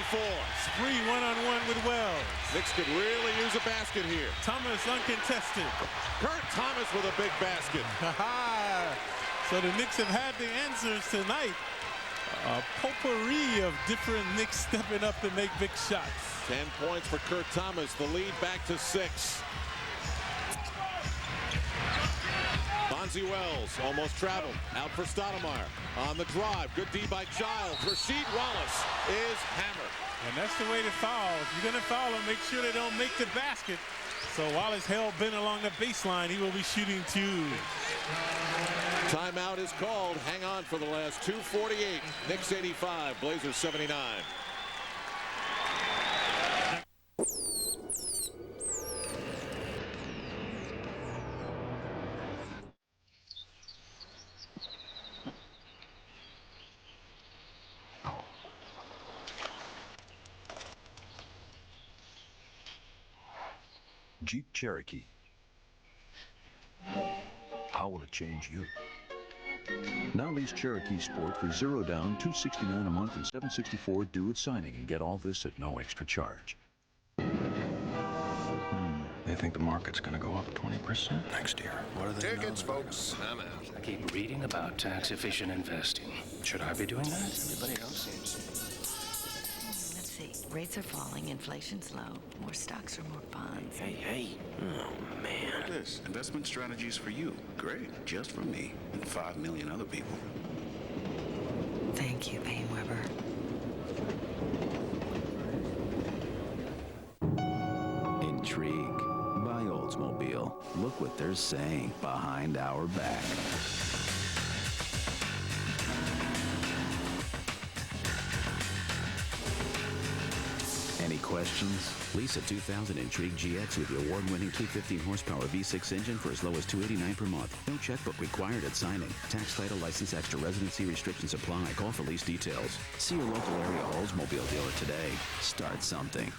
Spree one-on-one with Wells.
Knicks could really use a basket here.
Thomas uncontested.
Kurt Thomas with a big basket.
So the Knicks have had the answers tonight. A potpourri of different Knicks stepping up to make big shots.
10 points for Kurt Thomas. The lead back to 6. Bonzi Wells almost traveled. Out for Stoudemire. On the drive. Good D by Giles. Rasheed Wallace is hammered.
And that's the way to foul. If you're going to foul them, make sure they don't make the basket. So Wallace held Ben along the baseline. He will be shooting 2.
Timeout is called. Hang on for the last 2:48. Knicks 85, Blazers 79.
Jeep Cherokee. How will it change you? Now lease Cherokee Sport for $0 down, $269 a month, and $764 due at signing, and get all this at no extra charge.
They think the market's going to go up 20% next year.
What are they?
Tickets, folks. I'm out.
I keep reading about tax-efficient investing. Should I be doing that? Everybody else seems.
Let's see. Rates are falling, inflation's low, more stocks or more bonds.
Hey. Oh, man.
This investment strategies for you. Great. Just for me and 5 million other people.
Thank you, Painweber.
Intrigue by Oldsmobile. Look what they're saying behind our back. Any questions? Lease a 2000 Intrigue GX with the award-winning 215 horsepower V6 engine for as low as $289 per month. No checkbook required at signing. Tax, title, license, extra residency restrictions apply. Call for lease details. See your local area Oldsmobile dealer today. Start something.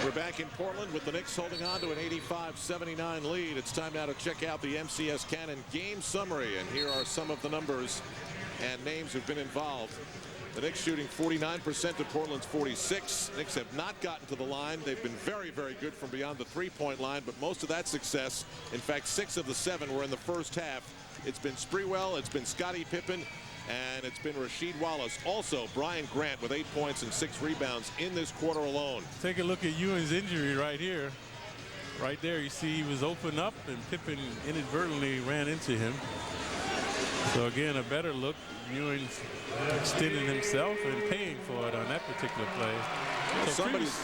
We're back in Portland with the Knicks holding on to an 85-79 lead. It's time now to check out the MCS Cannon game summary, and here are some of the numbers and names who've been involved. The Knicks shooting 49% to Portland's 46. Knicks have not gotten to the line. They've been very, very good from beyond the three-point line, but most of that success, in fact, 6 of the 7 were in the first half. It's been Sprewell, it's been Scottie Pippen, and it's been Rasheed Wallace. Also, Brian Grant with 8 points and 6 rebounds in this quarter alone.
Take a look at Ewing's injury right here. Right there, you see he was open up, and Pippen inadvertently ran into him. So again, a better look. Ewing extending himself and paying for it on that particular play. So
somebody's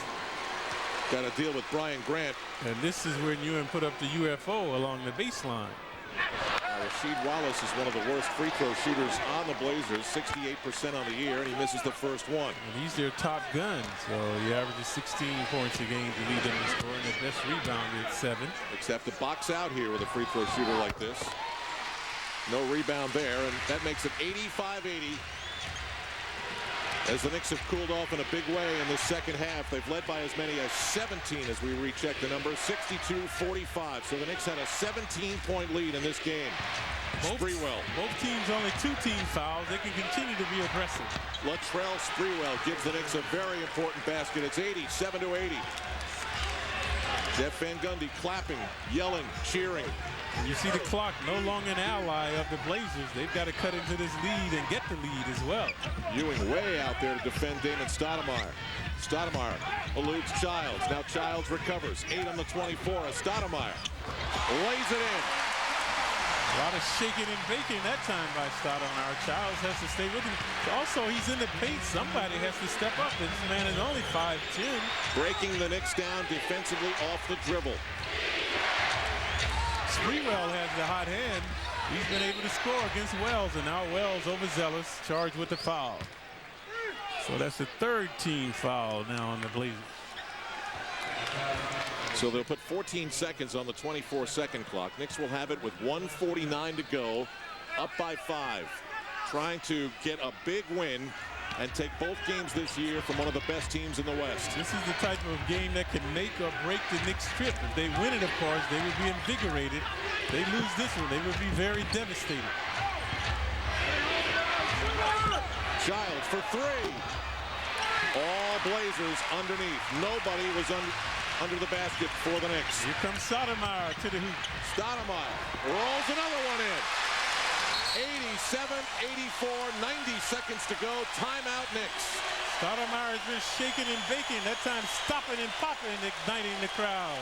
got to deal with Brian Grant.
And this is when Ewing put up the UFO along the baseline.
Rasheed Wallace is one of the worst free throw shooters on the Blazers, 68% on the year, and he misses the first one.
And he's their top gun, so he averages 16 points a game to lead them in scoring. The best rebounder at 7.
Except to box out here with a free throw shooter like this. No rebound there, and that makes it 85-80. As the Knicks have cooled off in a big way in the second half. They've led by as many as 17 as we recheck the number, 62-45. So the Knicks had a 17-point lead in this game. Sprewell.
Both teams only 2 team fouls. They can continue to be aggressive.
Latrell Sprewell gives the Knicks a very important basket. It's 87-80. Jeff Van Gundy clapping, yelling, cheering.
And you see the clock no longer an ally of the Blazers. They've got to cut into this lead and get the lead as well.
Ewing way out there to defend Damon Stoudemire. Stoudemire eludes Childs. Now Childs recovers. 8 on the 24. Stoudemire lays it in.
A lot of shaking and baking that time by Stoudemire. Childs has to stay with him. Also, he's in the paint. Somebody has to step up. This man is only 5'10".
Breaking the Knicks down defensively off the dribble.
Sprewell has the hot hand. He's been able to score against Wells, and now Wells overzealous, charged with the foul. So that's the 3rd team foul now on the Blazers.
So they'll put 14 seconds on the 24-second clock. Knicks will have it with 1:49 to go, up by 5, trying to get a big win and take both games this year from one of the best teams in the West.
This is the type of game that can make or break the Knicks' trip. If they win it, of course, they would be invigorated. If they lose this one, they would be very devastated.
Childs for 3. All Blazers underneath. Nobody was under the basket for the Knicks.
Here comes Stoudemire to the hoop.
Stoudemire rolls another one in. 87-84, 90 seconds to go. Timeout Knicks.
Stoudemire has been shaking and baking. That time stopping and popping, igniting the crowd.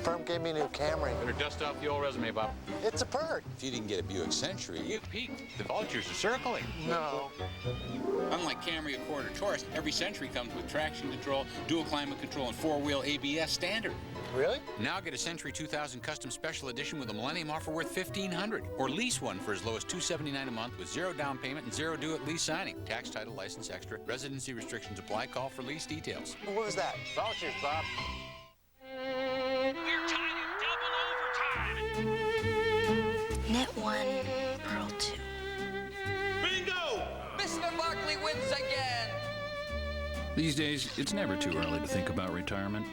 Firm gave me a new Camry.
Better dust off the old resume, Bob.
It's a perk.
If you didn't get a Buick Century, you peaked. The vultures are circling.
No.
Unlike Camry, Accord, or Taurus, every Century comes with traction control, dual climate control, and 4-wheel ABS standard.
Really?
Now get a Century 2000 Custom Special Edition with a Millennium offer worth $1,500. Or lease one for as low as $279 a month with 0 down payment and 0 due at lease signing. Tax, title, license, extra. Residency restrictions apply. Call for lease details.
What was that?
Vultures, Bob.
We're tied in double overtime.
Net 1
These days, it's never too early to think about retirement.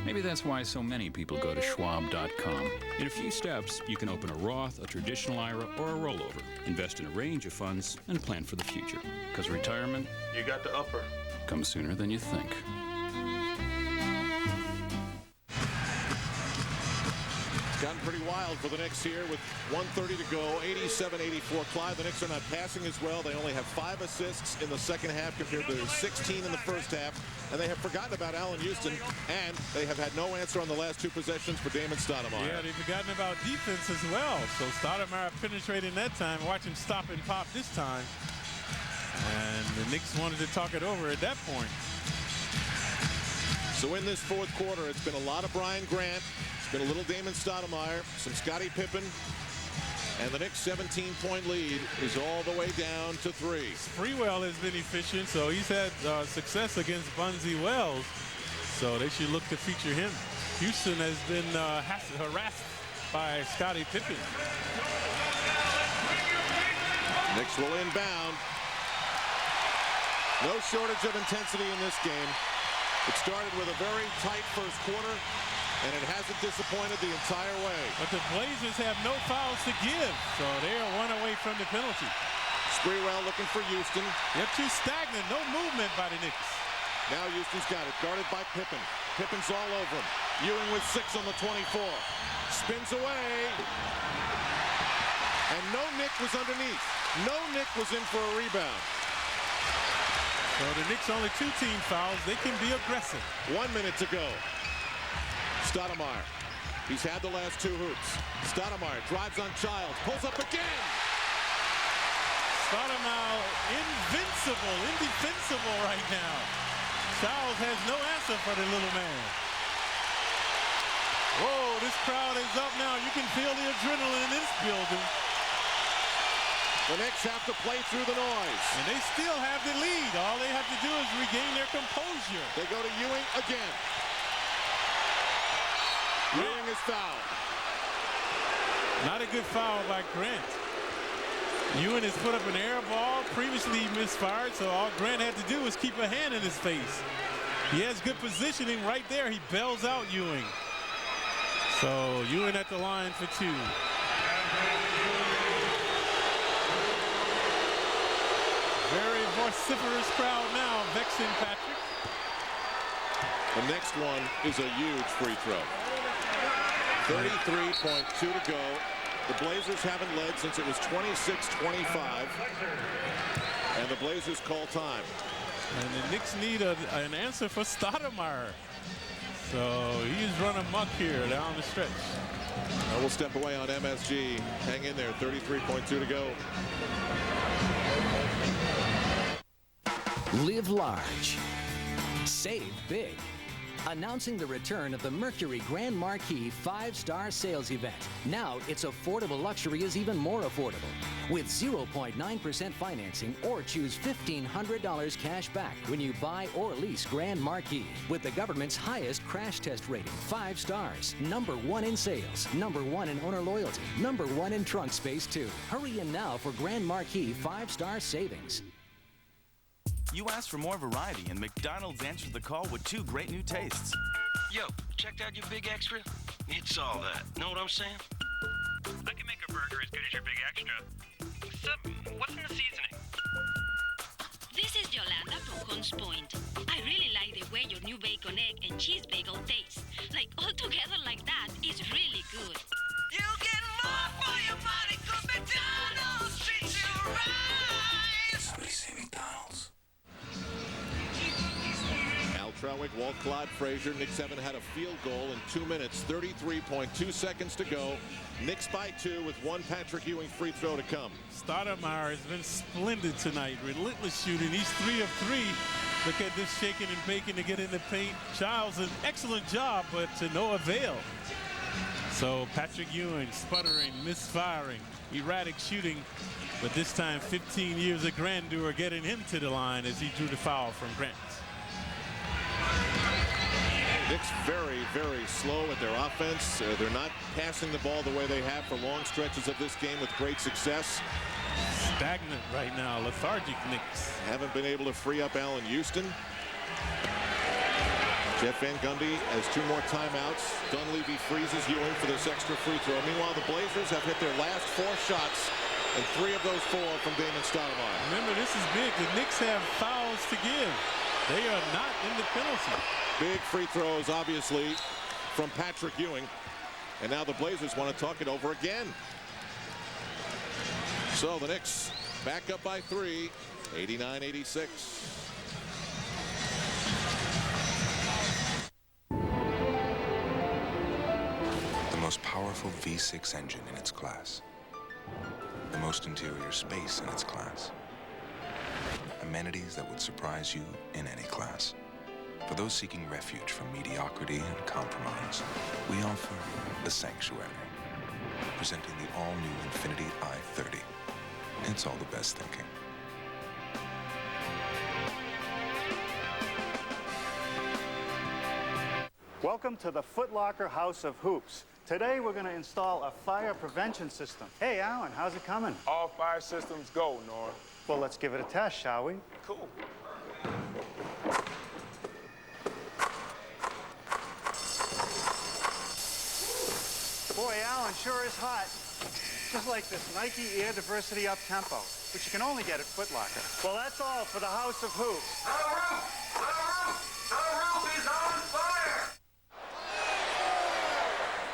Maybe that's why so many people go to Schwab.com. In a few steps, you can open a Roth, a traditional IRA, or a rollover, invest in a range of funds, and plan for the future. Because retirement,
you got the upper,
comes sooner than you think.
Gotten pretty wild for the Knicks here with 1:30 to go, 87-84 Clyde. The Knicks are not passing as well. They only have 5 assists in the second half compared to 16 in the first half. And they have forgotten about Allen Houston, and they have had no answer on the last 2 possessions for Damon Stoudemire.
Yeah, they've forgotten about defense as well. So Stoudemire penetrating that time. Watch him stop and pop this time. And the Knicks wanted to talk it over at that point.
So in this fourth quarter, it's been a lot of Brian Grant. It's been a little Damon Stoudemire, some Scottie Pippen, and the Knicks' 17-point lead is all the way down to 3.
Sprewell has been efficient, so he's had success against Bunzy Wells. So they should look to feature him. Houston has been harassed by Scottie Pippen.
Knicks will inbound. No shortage of intensity in this game. It started with a very tight first quarter, and it hasn't disappointed the entire way.
But the Blazers have no fouls to give, so they are 1 away from the penalty.
Sprewell looking for Houston.
They're too stagnant. No movement by the Knicks.
Now Houston's got it, guarded by Pippen. Pippen's all over him. Ewing with 6 on the 24. Spins away. And no Knick was underneath. No Knick was in for a rebound.
So the Knicks only 2 team fouls. They can be aggressive.
1 minute to go. Stoudemire. He's had the last 2 hoops. Stoudemire drives on Childs. Pulls up again.
Stoudemire invincible, indefensible right now. Childs has no answer for the little man. Whoa, this crowd is up now. You can feel the adrenaline in this building.
The Knicks have to play through the noise.
And they still have the lead. All they have to do is regain their composure.
They go to Ewing again. Ewing is fouled.
Not a good foul by Grant. Ewing has put up an air ball. Previously he misfired, so all Grant had to do was keep a hand in his face. He has good positioning right there. He bails out Ewing. So Ewing at the line for 2. Very vociferous crowd now, vexing Patrick.
The next one is a huge free throw. 33.2 to go. The Blazers haven't led since it was 26-25. And the Blazers call time.
And the Knicks need an answer for Stoudemire. So he's running amok here down the stretch.
We'll step away on MSG. Hang in there, 33.2 to go.
Live large. Save big. Announcing the return of the Mercury Grand Marquis 5-star sales event. Now its affordable luxury is even more affordable. With 0.9% financing or choose $1,500 cash back when you buy or lease Grand Marquis. With the government's highest crash test rating, 5 stars. #1 in sales, #1 in owner loyalty, #1 in trunk space too. Hurry in now for Grand Marquis 5-star savings.
You asked for more variety, and McDonald's answers the call with 2 great new tastes.
Yo, checked out your Big Extra? It's all that. Know what I'm saying?
I can make a burger as good as your Big Extra. What's in the seasoning?
This is Yolanda from Hunts Point. I really like the way your new bacon, egg, and cheese bagel tastes. Like, all together like that is really good.
You get more for your money, 'cause McDonald's treats you right.
Somebody say McDonald's.
Al Trawick, Walt Clyde Frazier. Knicks haven't had a field goal in 2 minutes. 33.2 seconds to go. Knicks by 2 with 1 Patrick Ewing free throw to come.
Stoudemire has been splendid tonight. Relentless shooting. He's 3 of 3. Look at this shaking and baking to get in the paint. Childs, an excellent job, but to no avail. So Patrick Ewing sputtering, misfiring, erratic shooting. But this time 15 years of grandeur getting him to the line as he drew the foul from Grant.
Knicks very, very slow at their offense. They're not passing the ball the way they have for long stretches of this game with great success.
Stagnant right now, lethargic Knicks.
Haven't been able to free up Allen Houston. Jeff Van Gundy has 2 more timeouts. Dunleavy freezes Ewing for this extra free throw. Meanwhile, the Blazers have hit their last 4 shots, and 3 of those 4 from Damon Stoudemire.
Remember, this is big. The Knicks have fouls to give. They are not in the penalty.
Big free throws, obviously, from Patrick Ewing. And now the Blazers want to talk it over again. So the Knicks back up by 3, 89-86.
The most powerful V6 engine in its class. The most interior space in its class. Amenities that would surprise you in any class. For those seeking refuge from mediocrity and compromise, we offer the Sanctuary, presenting the all-new Infiniti i30. It's all the best thinking.
Welcome to the Foot Locker House of Hoops. Today we're going to install a fire prevention system. Hey, Alan, how's it coming?
All fire systems go, Nora.
Well, let's give it a test, shall we?
Cool.
Boy, Alan sure is hot. Just like this Nike Air Diversity Up Tempo, which you can only get at Foot Locker. Well, that's all for the House of Hoops.
The roof is on fire!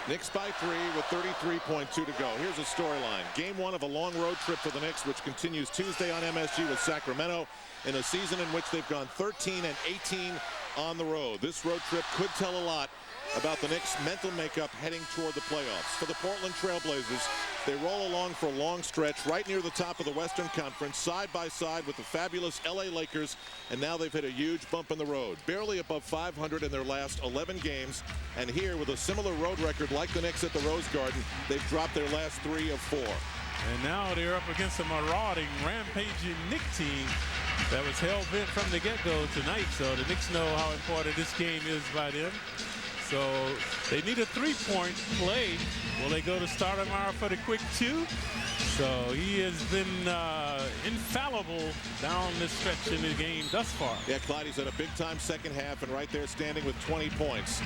Knicks by 3 with 33.2 to go. Here's a storyline. Game 1 of a long road trip for the Knicks, which continues Tuesday on MSG with Sacramento in a season in which they've gone 13-18 on the road. This road trip could tell a lot about the Knicks' mental makeup heading toward the playoffs. For the Portland Trail Blazers, they roll along for a long stretch right near the top of the Western Conference, side by side with the fabulous LA Lakers, and now they've hit a huge bump in the road. Barely above 500 in their last 11 games, and here with a similar road record like the Knicks at the Rose Garden, they've dropped their last 3 of 4.
And now they're up against a marauding, rampaging Knicks team that was hell-bent from the get-go tonight, so the Knicks know how important this game is by them. So they need a 3-point play. Will they go to Stoudemire for the quick 2? So he has been infallible down the stretch in the game thus far.
Yeah, Clyde, he's had a big-time second half and right there standing with 20 points.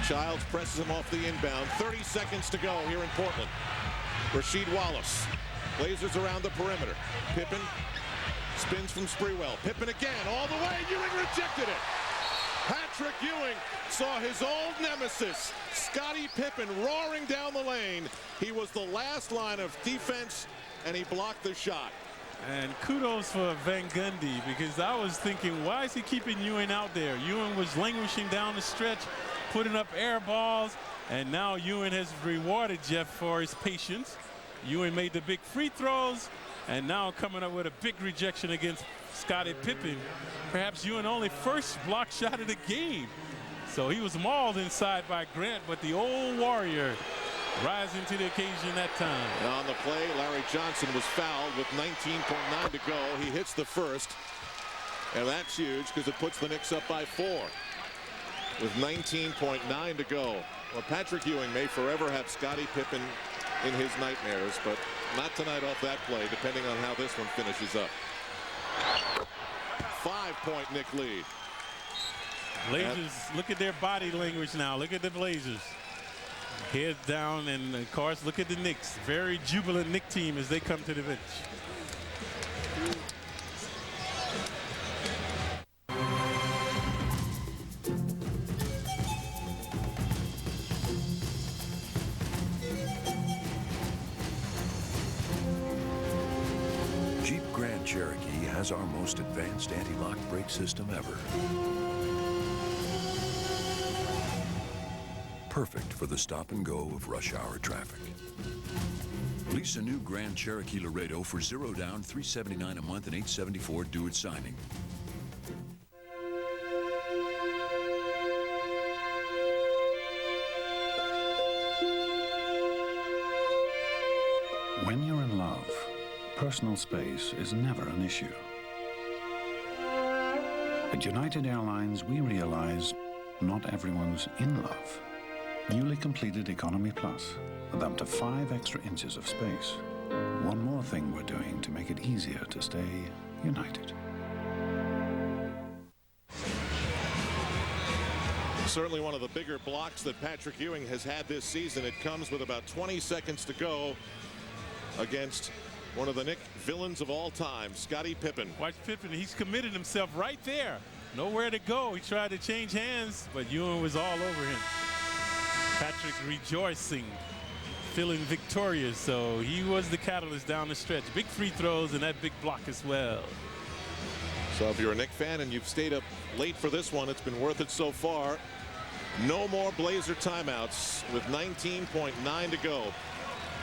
Childs presses him off the inbound. 30 seconds to go here in Portland. Rasheed Wallace. Blazers around the perimeter. Pippen spins from Sprewell. Pippen again all the way. Ewing rejected it. Patrick Ewing saw his old nemesis, Scottie Pippen, roaring down the lane. He was the last line of defense, and he blocked the shot.
And kudos for Van Gundy, because I was thinking, why is he keeping Ewing out there? Ewing was languishing down the stretch, putting up air balls, and now Ewing has rewarded Jeff for his patience. Ewing made the big free throws, and now coming up with a big rejection against Scottie Pippen. Perhaps Ewing only first block shot of the game. So he was mauled inside by Grant, but the old Warrior rising to the occasion that time.
And on the play, Larry Johnson was fouled with 19.9 to go. He hits the first, and that's huge because it puts the Knicks up by 4 with 19.9 to go. Well, Patrick Ewing may forever have Scottie Pippen in his nightmares, but not tonight off that play, depending on how this one finishes up. 5-point Knick lead.
Blazers, look at their body language now. Look at the Blazers. Head down, and of course, look at the Knicks. Very jubilant Knick team as they come to the bench.
Jeep Grand Cherokee has our most advanced anti-lock brake system ever. Perfect for the stop and go of rush hour traffic. Lease a new Grand Cherokee Laredo for $0 down, $379 a month, and $874 due at signing.
When you're in love, personal space is never an issue. At United Airlines, we realize not everyone's in love. Newly completed Economy Plus, with up to 5 extra inches of space. One more thing we're doing to make it easier to stay united.
Certainly one of the bigger blocks that Patrick Ewing has had this season. It comes with about 20 seconds to go against one of the Knicks villains of all time, Scottie Pippen.
Watch Pippen. He's committed himself right there. Nowhere to go. He tried to change hands, but Ewing was all over him. Patrick rejoicing, feeling victorious. So he was the catalyst down the stretch. Big free throws and that big block as well.
So if you're a Knicks fan and you've stayed up late for this one, it's been worth it so far. No more Blazer timeouts with 19.9 to go.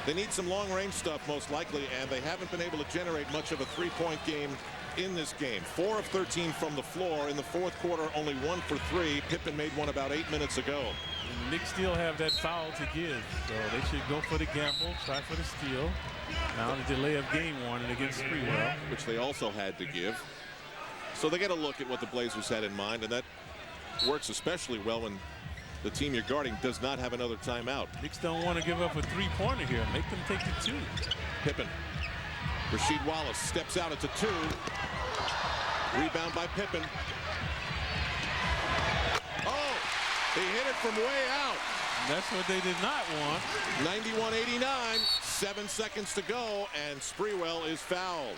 They need some long-range stuff most likely, and they haven't been able to generate much of a three-point game in this game. 4 of 13 from the floor. In the fourth quarter, only 1 for 3. Pippen made one about 8 minutes ago.
And Knicks still have that foul to give, so they should go for the gamble, try for the steal. Now the delay of game warning against Sprewell,
which they also had to give. So they got to look at what the Blazers had in mind, and that works especially well when the team you're guarding does not have another timeout.
Knicks don't want to give up a three-pointer here. Make them take the 2.
Pippen. Rasheed Wallace steps out at the 2. Rebound by Pippen. Oh, he hit it from way out.
That's what they did not want.
91-89, 7 seconds to go, and Sprewell is fouled.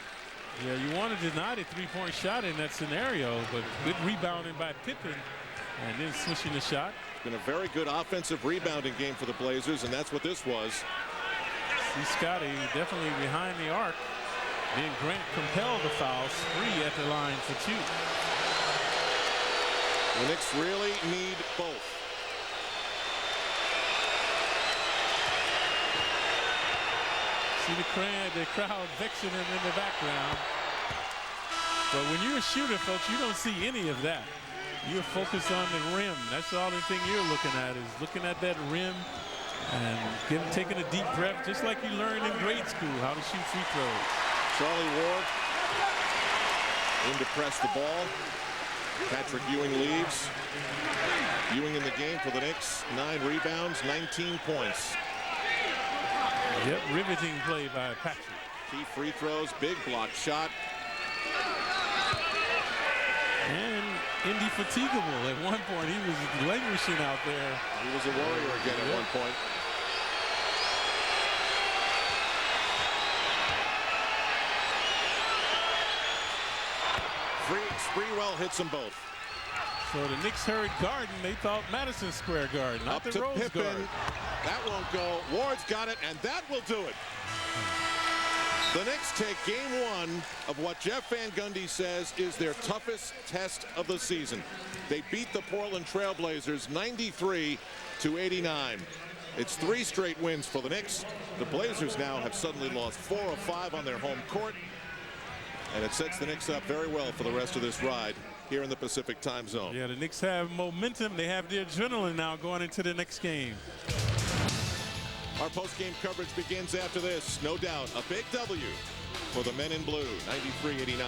Yeah, you want to deny the three-point shot in that scenario, but good rebounding by Pippen, and then switching the shot.
It's been a very good offensive rebounding game for the Blazers, and that's what this was.
See Scottie definitely behind the arc. Then Grant compelled the foul. Spree at the line for 2.
The Knicks really need both.
See the crowd vexing him in the background. But when you're a shooter, folks, you don't see any of that. You're focused on the rim. That's the only thing you're looking at, is looking at that rim and taking a deep breath, just like you learned in grade school how to shoot free throws.
Charlie Ward in to press the ball. Patrick Ewing leaves. Ewing in the game for the Knicks. 9 rebounds, 19 points.
Yep, riveting play by Patrick.
Key free throws, big block shot.
And indefatigable. At one point, he was languishing out there.
He was a warrior again at one point. Sprewell hits them both.
So the Knicks heard Garden. They thought Madison Square Garden, not
Up
the
to
Rose
Pippen.
Garden.
That won't go. Ward's got it, and that will do it. The Knicks take game 1 of what Jeff Van Gundy says is their toughest test of the season. They beat the Portland Trailblazers 93-89. It's 3 straight wins for the Knicks. The Blazers now have suddenly lost 4 of 5 on their home court. And it sets the Knicks up very well for the rest of this ride here in the Pacific time zone.
Yeah, the Knicks have momentum. They have the adrenaline now going into the next game.
Our post-game coverage begins after this. No doubt, a big W for the men in blue, 93-89.